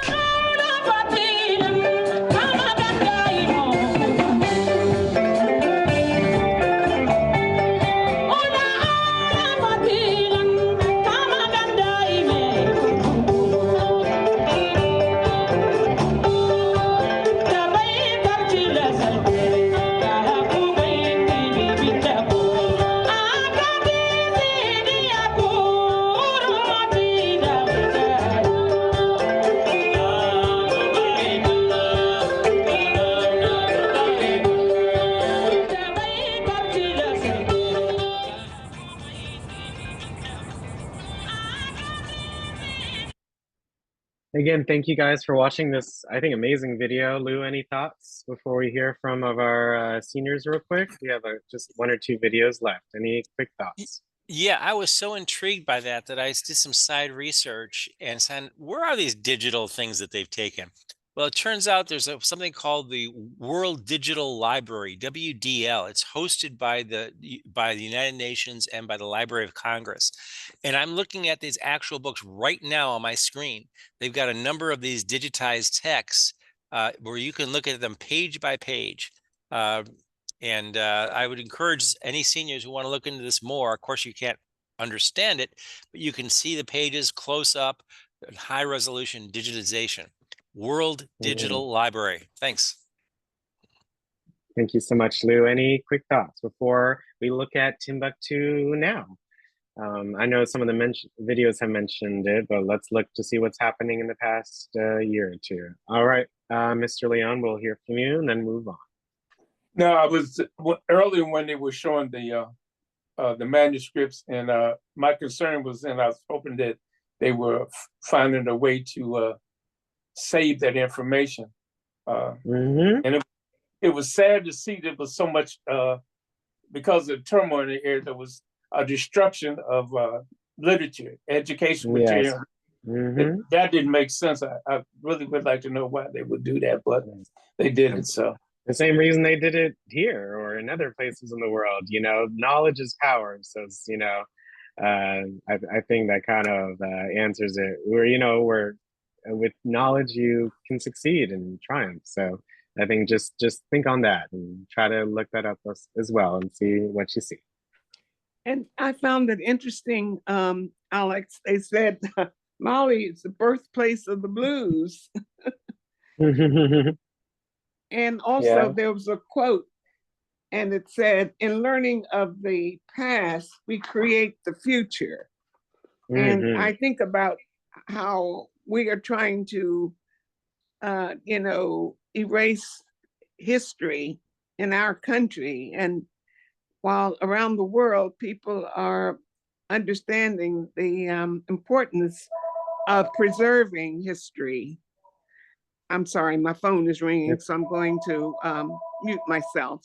Again, thank you guys for watching this, I think, amazing video. Lou, any thoughts before we hear from our seniors real quick? We have just 1 or 2 videos left. Any quick thoughts? Yeah, I was so intrigued by that I did some side research and said, where are these digital things that they've taken? Well, it turns out there's something called the World Digital Library, WDL. It's hosted by the United Nations and by the Library of Congress. And I'm looking at these actual books right now on my screen. They've got a number of these digitized texts where you can look at them page by page. And I would encourage any seniors who want to look into this more. Of course, you can't understand it, but you can see the pages close up, high resolution digitization. World Digital Library. Thanks. Thank you so much, Lou. Any quick thoughts before we look at Timbuktu now? I know some of the videos have mentioned it, but let's look to see what's happening in the past year or two. All right, Mr. Leon, we'll hear from you and then move on. No, I was earlier when they were showing the manuscripts, and my concern was, and I was hoping that they were finding a way to save that information. And it was sad to see there was so much, because of the turmoil in the area, there was a destruction of literature, education material. That didn't make sense. I really would like to know why they would do that, but they did it. So the same reason they did it here or in other places in the world, you know, knowledge is power. So, you know, I think that kind of answers it. Where with knowledge you can succeed and triumph. So I think just think on that and try to look that up as well and see what you see. And I found it interesting, Alex, they said Mali is the birthplace of the blues. And also there was a quote, and it said, in learning of the past, we create the future. And I think about how we are trying to, erase history in our country. And while around the world, people are understanding the importance of preserving history. I'm sorry, my phone is ringing, so I'm going to mute myself.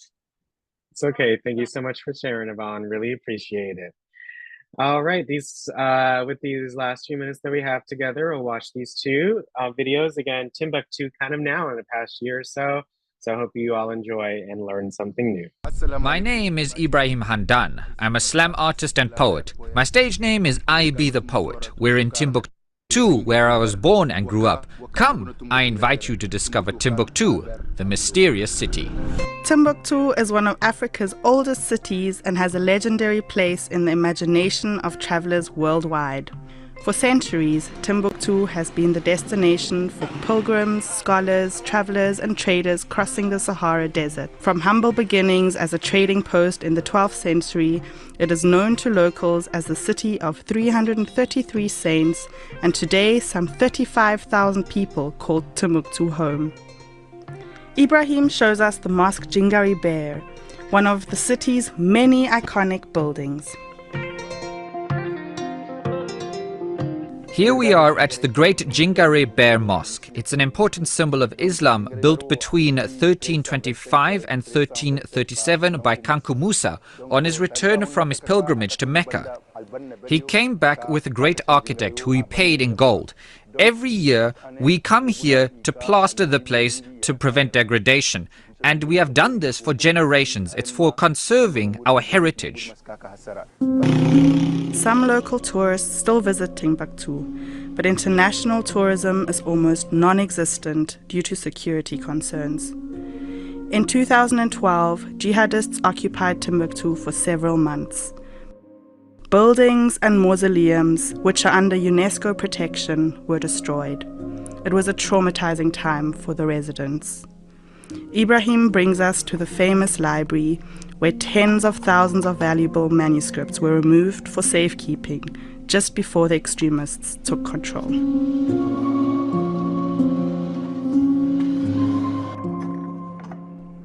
It's okay. Thank you so much for sharing, Yvonne. Really appreciate it. All right, with these last few minutes that we have together, we'll watch these 2 videos. Again, Timbuktu kind of now in the past year or so. So I hope you all enjoy and learn something new. My name is Ibrahim Handan. I'm a slam artist and poet. My stage name is I Be the Poet. We're in Timbuktu, where I was born and grew up. Come, I invite you to discover Timbuktu, the mysterious city. Timbuktu is one of Africa's oldest cities and has a legendary place in the imagination of travelers worldwide. For centuries, Timbuktu has been the destination for pilgrims, scholars, travelers, and traders crossing the Sahara Desert. From humble beginnings as a trading post in the 12th century, it is known to locals as the city of 333 saints, and today some 35,000 people call Timbuktu home. Ibrahim shows us the Mosque Jingari Bear, one of the city's many iconic buildings. Here we are at the Great Jingare Bear Mosque. It's an important symbol of Islam built between 1325 and 1337 by Kanku Musa on his return from his pilgrimage to Mecca. He came back with a great architect who he paid in gold. Every year we come here to plaster the place to prevent degradation. And we have done this for generations. It's for conserving our heritage. Some local tourists still visit Timbuktu, but international tourism is almost non-existent due to security concerns. In 2012, jihadists occupied Timbuktu for several months. Buildings and mausoleums, which are under UNESCO protection, were destroyed. It was a traumatizing time for the residents. Ibrahim brings us to the famous library, where tens of thousands of valuable manuscripts were removed for safekeeping just before the extremists took control.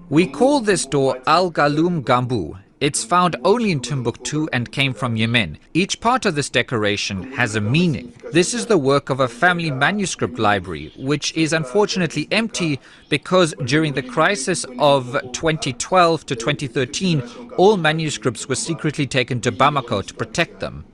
We call this door Al-Galum Gambu. It's found only in Timbuktu and came from Yemen. Each part of this decoration has a meaning. This is the work of a family manuscript library, which is unfortunately empty because during the crisis of 2012 to 2013, all manuscripts were secretly taken to Bamako to protect them.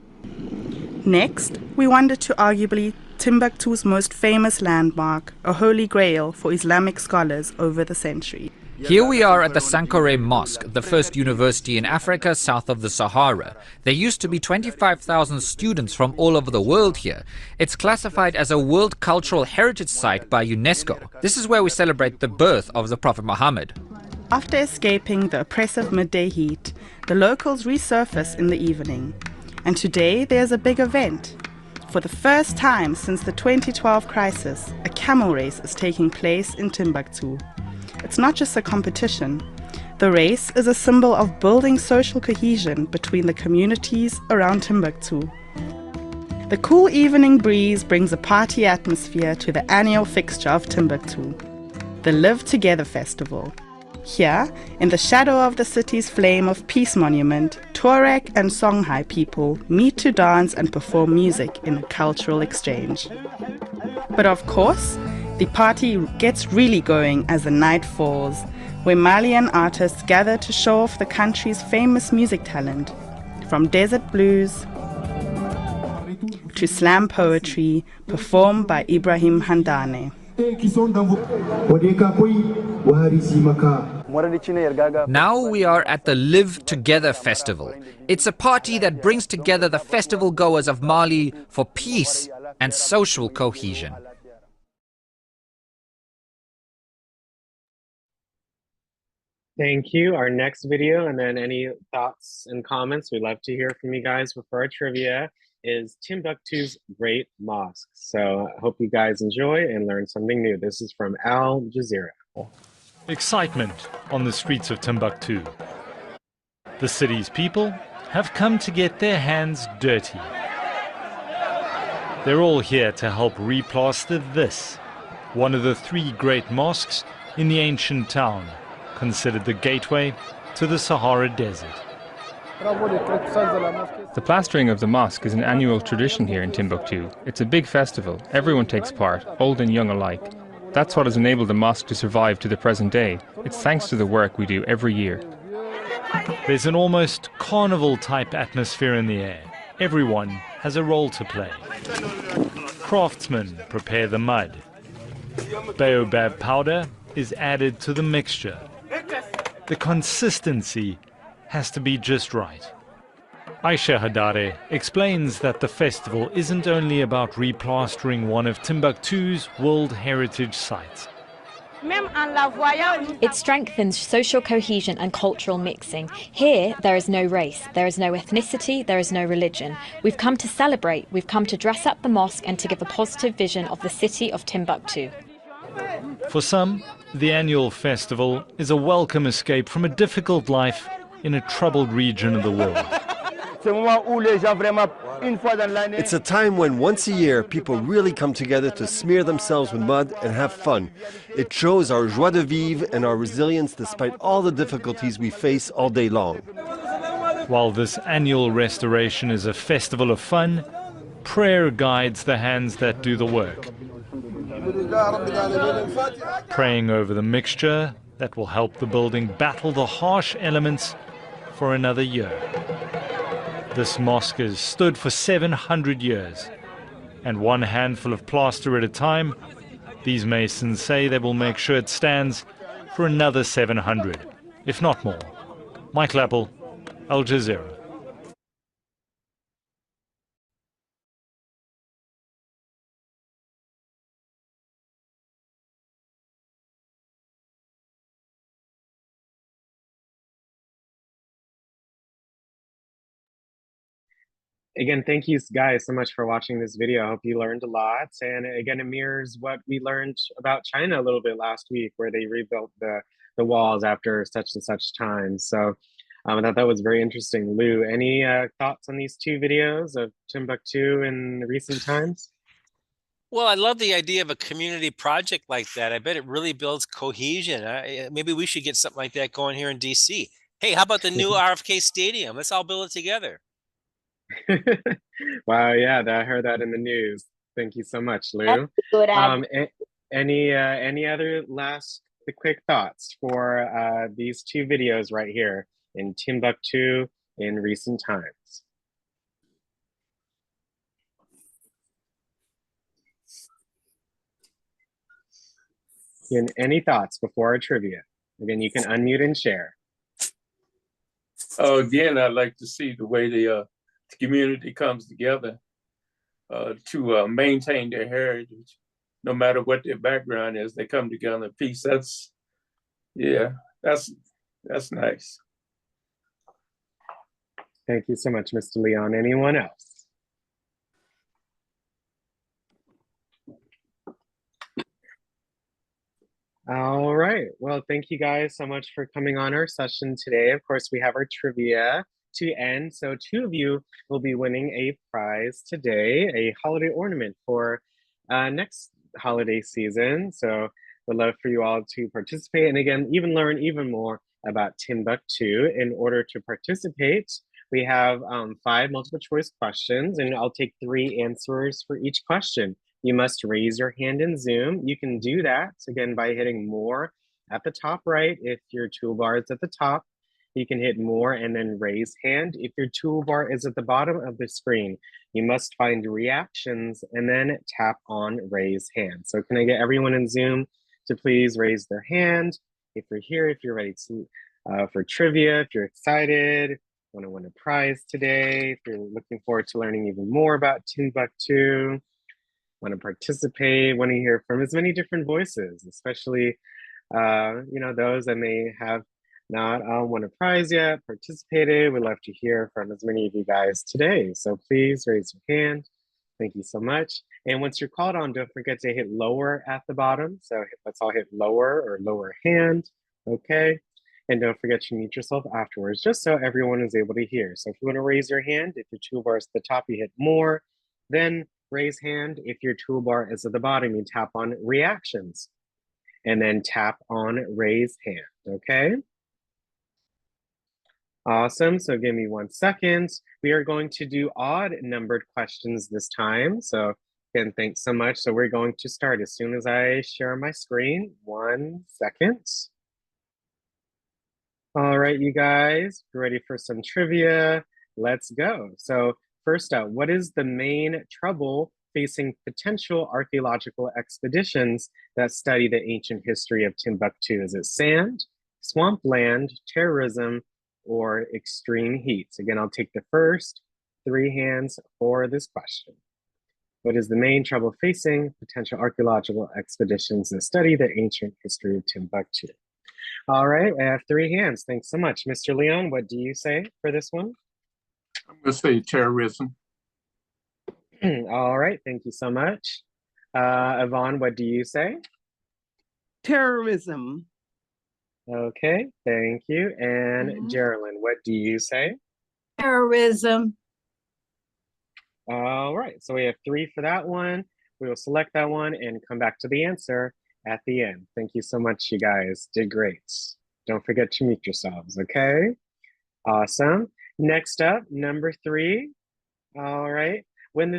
Next, we wander to arguably Timbuktu's most famous landmark, a holy grail for Islamic scholars over the centuries. Here we are at the Sankore Mosque, the first university in Africa south of the Sahara. There used to be 25,000 students from all over the world here. It's classified as a World Cultural Heritage Site by UNESCO. This is where we celebrate the birth of the Prophet Muhammad. After escaping the oppressive midday heat, the locals resurface in the evening. And today there's a big event. For the first time since the 2012 crisis, a camel race is taking place in Timbuktu. It's not just a competition. The race is a symbol of building social cohesion between the communities around Timbuktu. The cool evening breeze brings a party atmosphere to the annual fixture of Timbuktu, the Live Together Festival. Here, in the shadow of the city's Flame of Peace monument, Tuareg and Songhai people meet to dance and perform music in a cultural exchange. But of course, the party gets really going as the night falls, where Malian artists gather to show off the country's famous music talent, from desert blues to slam poetry performed by Ibrahim Handane. Now we are at the Live Together Festival. It's a party that brings together the festival goers of Mali for peace and social cohesion. Thank you. Our next video, and then any thoughts and comments, we'd love to hear from you guys for our trivia, is Timbuktu's Great Mosque. So I hope you guys enjoy and learn something new. This is from Al Jazeera. Excitement on the streets of Timbuktu. The city's people have come to get their hands dirty. They're all here to help replaster this, one of the three great mosques in the ancient town, considered the gateway to the Sahara Desert. The plastering of the mosque is an annual tradition here in Timbuktu. It's a big festival. Everyone takes part, old and young alike. That's what has enabled the mosque to survive to the present day. It's thanks to the work we do every year. There's an almost carnival-type atmosphere in the air. Everyone has a role to play. Craftsmen prepare the mud. Baobab powder is added to the mixture. The consistency has to be just right. Aisha Hadare explains that the festival isn't only about replastering one of Timbuktu's World Heritage sites. It strengthens social cohesion and cultural mixing. Here, there is no race, there is no ethnicity, there is no religion. We've come to celebrate, we've come to dress up the mosque and to give a positive vision of the city of Timbuktu. For some, the annual festival is a welcome escape from a difficult life in a troubled region of the world. It's a time when once a year people really come together to smear themselves with mud and have fun. It shows our joie de vivre and our resilience despite all the difficulties we face all day long. While this annual restoration is a festival of fun, prayer guides the hands that do the work. Praying over the mixture that will help the building battle the harsh elements for another year. This mosque has stood for 700 years, and one handful of plaster at a time, these masons say they will make sure it stands for another 700, if not more. Mike Lappel, Al Jazeera. Again, thank you guys so much for watching this video. I hope you learned a lot. And again, it mirrors what we learned about China a little bit last week, where they rebuilt the walls after such and such time. So I thought that was very interesting. Lou, any thoughts on these two videos of Timbuktu in recent times? Well, I love the idea of a community project like that. I bet it really builds cohesion. Maybe we should get something like that going here in DC. Hey, how about the new RFK Stadium? Let's all build it together. Wow, yeah, I heard that in the news. Thank you so much, Lou. That's a good idea. Any other last quick thoughts for these two videos right here in Timbuktu in recent times? And any thoughts before our trivia? Again, you can unmute and share. Again, I'd like to see the way the community comes together to maintain their heritage, no matter what their background is. They come together in peace. That's nice. Thank you so much, Mr. Leon. Anyone else? All right. Well, thank you guys so much for coming on our session today. Of course, we have our trivia to end. So two of you will be winning a prize today, a holiday ornament for next holiday season. So we'd love for you all to participate and again, even learn even more about Timbuktu. In order to participate, we have 5 multiple choice questions and I'll take 3 answers for each question. You must raise your hand in Zoom. You can do that, again, by hitting more at the top right. If your toolbar is at the top, you can hit more and then raise hand. If your toolbar is at the bottom of the screen, you must find reactions and then tap on raise hand. So can I get everyone in Zoom to please raise their hand? If you're here, if you're ready to for trivia, if you're excited, want to win a prize today, if you're looking forward to learning even more about Timbuktu, want to participate, want to hear from as many different voices, especially those that may have not won a prize yet, participated. We'd love to hear from as many of you guys today. So please raise your hand. Thank you so much. And once you're called on, don't forget to hit lower at the bottom. So let's all hit lower or lower hand. Okay. And don't forget to mute yourself afterwards, just so everyone is able to hear. So if you want to raise your hand, if your toolbar is at the top, you hit more, then raise hand. If your toolbar is at the bottom, you tap on reactions and then tap on raise hand, okay? Awesome, so give me 1 second. We are going to do odd numbered questions this time. So again, thanks so much. So we're going to start as soon as I share my screen. 1 second. All right, you guys, ready for some trivia? Let's go. So first up, what is the main trouble facing potential archaeological expeditions that study the ancient history of Timbuktu? Is it sand, swampland, terrorism, or extreme heat? Again, I'll take the first 3 hands for this question. What is the main trouble facing potential archaeological expeditions that study the ancient history of Timbuktu? All right, I have three hands. Thanks so much. Mr. Leon, what do you say for this one? I'm going to say terrorism. All right, thank you so much. Yvonne, what do you say? Terrorism. Okay, thank you. And Geraldine, what do you say? Terrorism. All right, so we have three for that one. We will select that one and come back to the answer at the end. Thank you so much, you guys. Did great. Don't forget to mute yourselves, okay? Awesome. Next up, number 3. All right. When the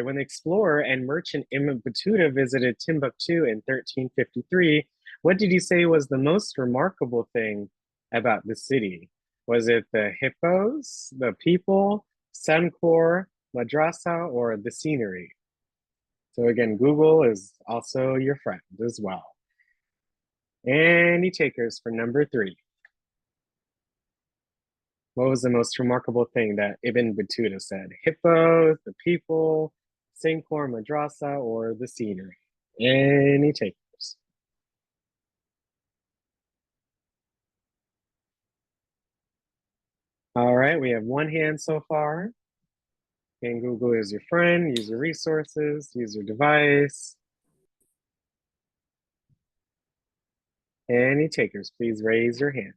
when the explorer and merchant Ibn Battuta visited Timbuktu in 1353, what did he say was the most remarkable thing about the city? Was it the hippos, the people, Sankor, madrasa, or the scenery? So again, Google is also your friend as well. Any takers for number 3? What was the most remarkable thing that Ibn Battuta said? Hippos, the people, Sankor, madrasa, or the scenery? Any takers? All right, we have one hand so far. And Google is your friend. Use your resources, use your device. Any takers, please raise your hand.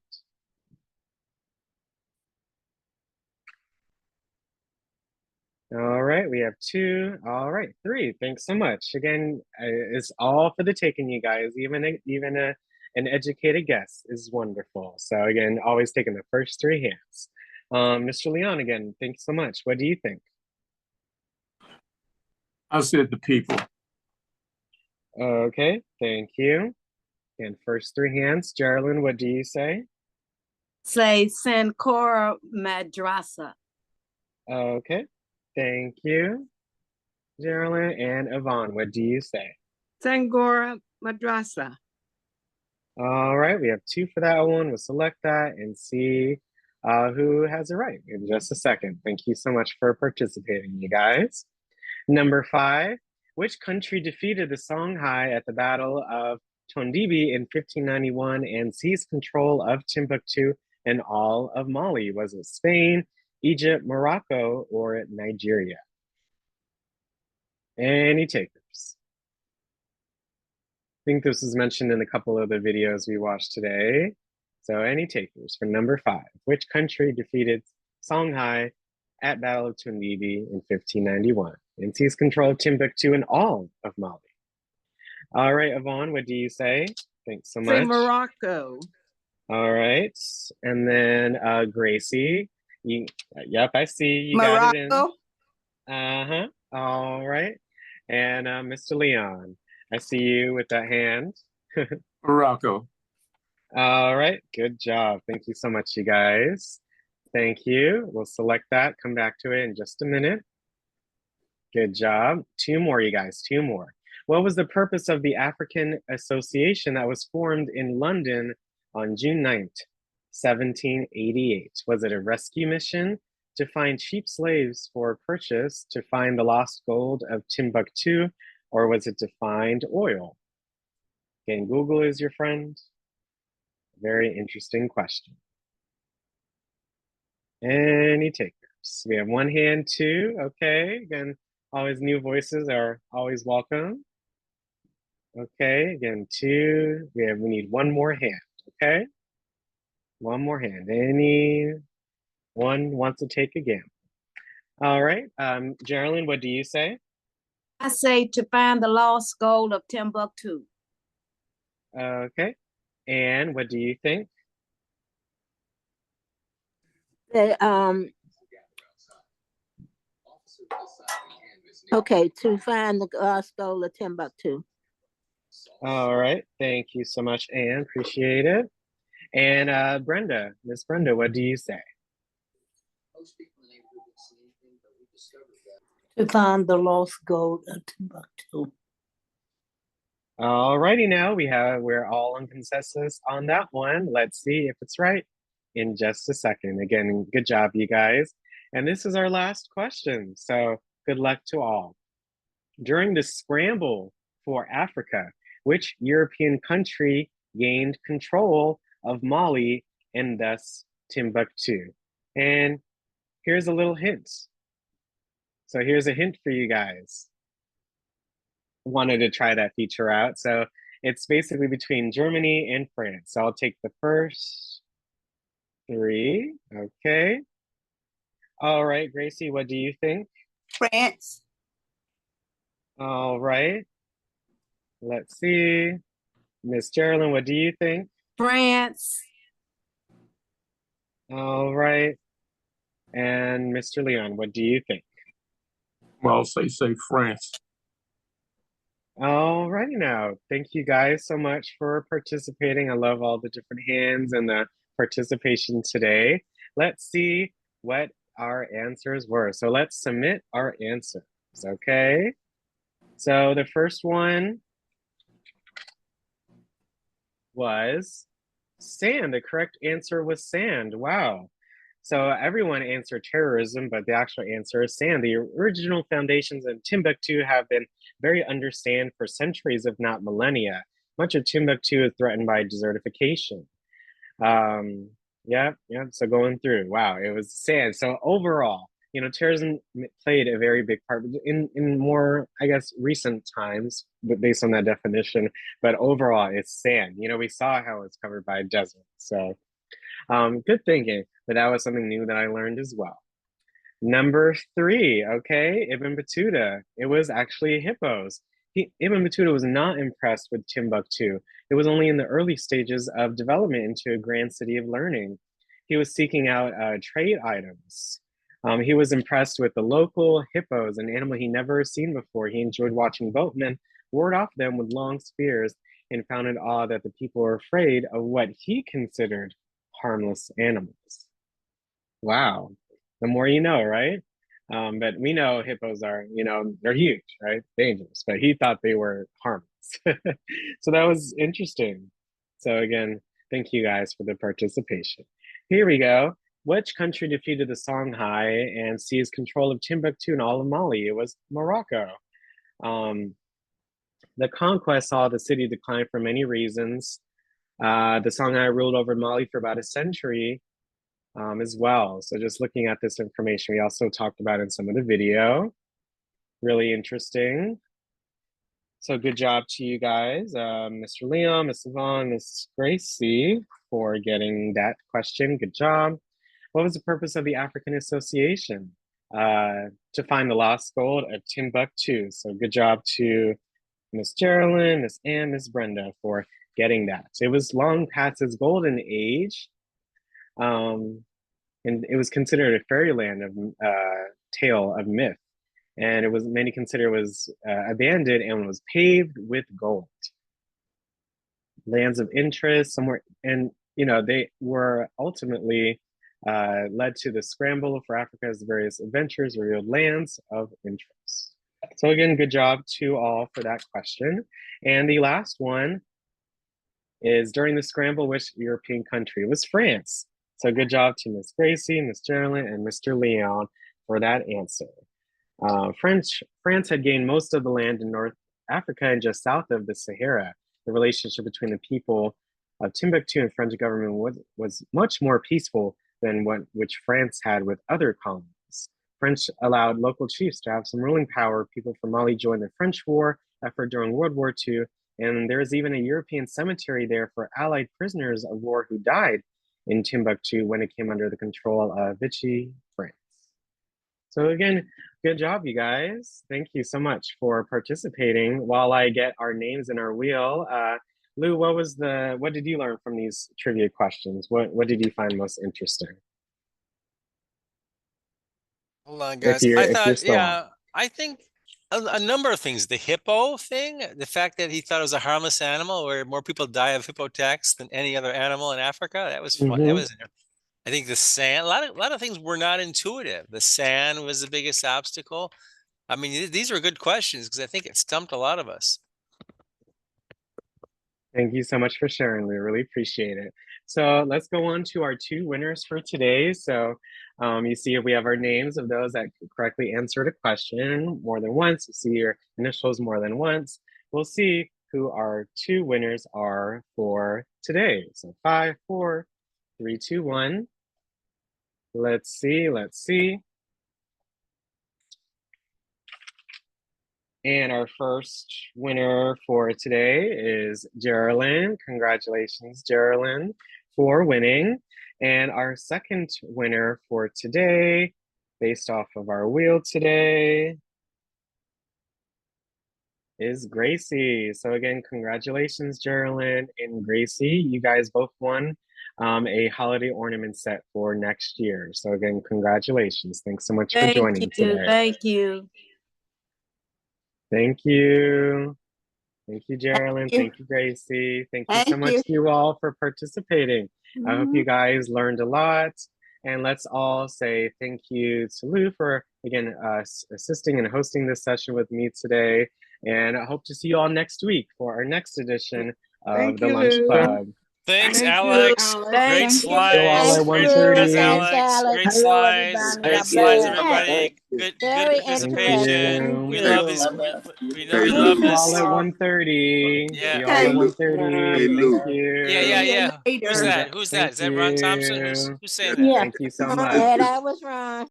All right, we have 2. All right, 3. Thanks so much. Again, it's all for the taking, you guys. Even an educated guess is wonderful. So again, always taking the first 3 hands. Mr. Leon, again, thanks so much. What do you think? I said the people. Okay, thank you. And first 3 hands. Geraldine, what do you say? Say Sankora Madrasa. Okay, thank you, Geraldine. And Yvonne, what do you say? Sangora Madrasa. All right, we have 2 for that one. We'll select that and see who has it right in just a second. Thank you so much for participating, you guys. Number 5, which country defeated the Songhai at the Battle of Tondibi in 1591 and seized control of Timbuktu and all of Mali? Was it Spain, Egypt, Morocco, or Nigeria? Any takers? I think this was mentioned in a couple of the videos we watched today. So any takers for number 5? Which country defeated Songhai at Battle of Tondibi in 1591 and seized control of Timbuktu and all of Mali? All right, Yvonne, what do you say? Thanks so much. Say Morocco. All right, and then Gracie, yep, I see you Morocco. got it in. Uh-huh, all right. And Mr. Leon, I see you with that hand. Morocco. All right, good job. Thank you so much, you guys. Thank you. We'll select that, come back to it in just a minute. Good job. 2 more, you guys, 2 more. What was the purpose of the African Association that was formed in London on June 9th, 1788? Was it a rescue mission, to find cheap slaves for purchase, to find the lost gold of Timbuktu, or was it to find oil? Again, Google is your friend. Very interesting question. Any takers? We have 1 hand, 2. Okay, again, always new voices are always welcome. Okay, again, 2. We need 1 more hand, okay? 1 more hand. Anyone wants to take a gamble? All right, Geraldine, what do you say? I say to find the lost gold of Timbuktu. Okay, and what do you think? Okay, to find the lost gold of Timbuktu. All right, thank you so much, Anne, appreciate it. And Brenda, Miss Brenda, what do you say? To find the lost gold of Timbuktu. All righty, now we're all on consensus on that one. Let's see if it's right in just a second. Again, good job, you guys. And this is our last question. So Good luck to all. During the scramble for Africa, which European country gained control of Mali and thus Timbuktu? And here's a little hint. So here's a hint for you guys. Wanted to try that feature out. So it's basically between Germany and France. So I'll take the first three. Okay. All right, Gracie, what do you think? France. All right. Let's see. Miss Geraldine, what do you think? France. All right. And Mr. Leon, what do you think? Well, I'll say France. All righty now. Thank you guys so much for participating. I love all the different hands and the participation today. Let's see what our answers were. So let's submit our answers, okay? So the first one was sand. The correct answer was sand. Wow. So everyone answered terrorism, but the actual answer is sand. The original foundations in Timbuktu have been very understand for centuries, if not millennia. Much of Timbuktu is threatened by desertification. Yeah. So going through, wow, it was sand. So overall, terrorism played a very big part in more, I guess, recent times, but based on that definition. But overall, it's sand. We saw how it's covered by a desert. So good thinking. But that was something new that I learned as well. Number 3, okay, Ibn Battuta. It was actually hippos. Ibn Battuta was not impressed with Timbuktu. It was only in the early stages of development into a grand city of learning. He was seeking out trade items. He was impressed with the local hippos, an animal he never seen before. He enjoyed watching boatmen ward off them with long spears and found it odd that the people were afraid of what he considered harmless animals. Wow. The more you know, right? But we know hippos are, they're huge, right? Dangerous, but he thought they were harmless. So that was interesting. So again, thank you guys for the participation. Here we go. Which country defeated the Songhai and seized control of Timbuktu and all of Mali? It was Morocco. The conquest saw the city decline for many reasons. The Songhai ruled over Mali for about a century as well. So just looking at this information, we also talked about in some of the video. Really interesting. So good job to you guys, Mr. Leon, Miss Yvonne, Miss Gracie, for getting that question. Good job. What was the purpose of the African Association? To find the lost gold of Timbuktu. So good job to Miss Geraldine, Miss Anne, Miss Brenda for getting that. It was long past its golden age. And it was considered a fairyland of tale of myth. And it was many consider it was abandoned and was paved with gold. Lands of interest somewhere, and they were ultimately led to the scramble for Africa's various adventures revealed lands of interest. So again, good job to all for that question. And the last one is during the scramble, which European country? It was France. So good job to Miss Gracie, Miss Geraldine, and Mr. Leon for that answer. France had gained most of the land in North Africa and just south of the Sahara. The relationship between the people of Timbuktu and French government was much more peaceful than which France had with other colonies. French allowed local chiefs to have some ruling power. People from Mali joined the French war effort during World War II, and there's even a European cemetery there for Allied prisoners of war who died in Timbuktu when it came under the control of Vichy France. So again, good job, you guys. Thank you so much for participating. While I get our names in our wheel, Lou, what did you learn from these trivia questions? What did you find most interesting? Hold on, guys. I think a number of things. The hippo thing, the fact that he thought it was a harmless animal, where more people die of hippotax than any other animal in Africa. That was fun. That was. I think the sand. A lot of things were not intuitive. The sand was the biggest obstacle. I mean, these were good questions because I think it stumped a lot of us. Thank you so much for sharing. We really appreciate it. So let's go on to our 2 winners for today. So You see if we have our names of those that correctly answered a question more than once. You see your initials more than once. We'll see who our 2 winners are for today. So 5, 4, 3, 2, 1. Let's see. And our first winner for today is Geraldine. Congratulations, Geraldine, for winning. And our second winner for today, based off of our wheel today, is Gracie. So again, congratulations, Geraldine and Gracie. You guys both won a holiday ornament set for next year. So again, congratulations. Thanks so much for joining today. Thank you. Thank you. Thank you, Geraldine. Thank you, Gracie. Thank you so Thank much you. to you all for participating. I hope you guys learned a lot. And let's all say thank you to Lou for, again, assisting and hosting this session with me today. And I hope to see you all next week for our next edition of the Lunch Club. Thanks, Thank you, Alex. Alex. Great See you all slides. at Great success, 1:30. Alex. Great Hello, slides. everybody. Great God slides, bless. everybody. Good Very participation. Thank We you. love this. We know we See love you all this. at 1:30. See Yeah. you all at Hey, 1:30. Thank you. Yeah. Who's that? Who's that? Thank Is that Ron Thompson? you. Who's saying that? Yeah, Thank you so much. that I was wrong.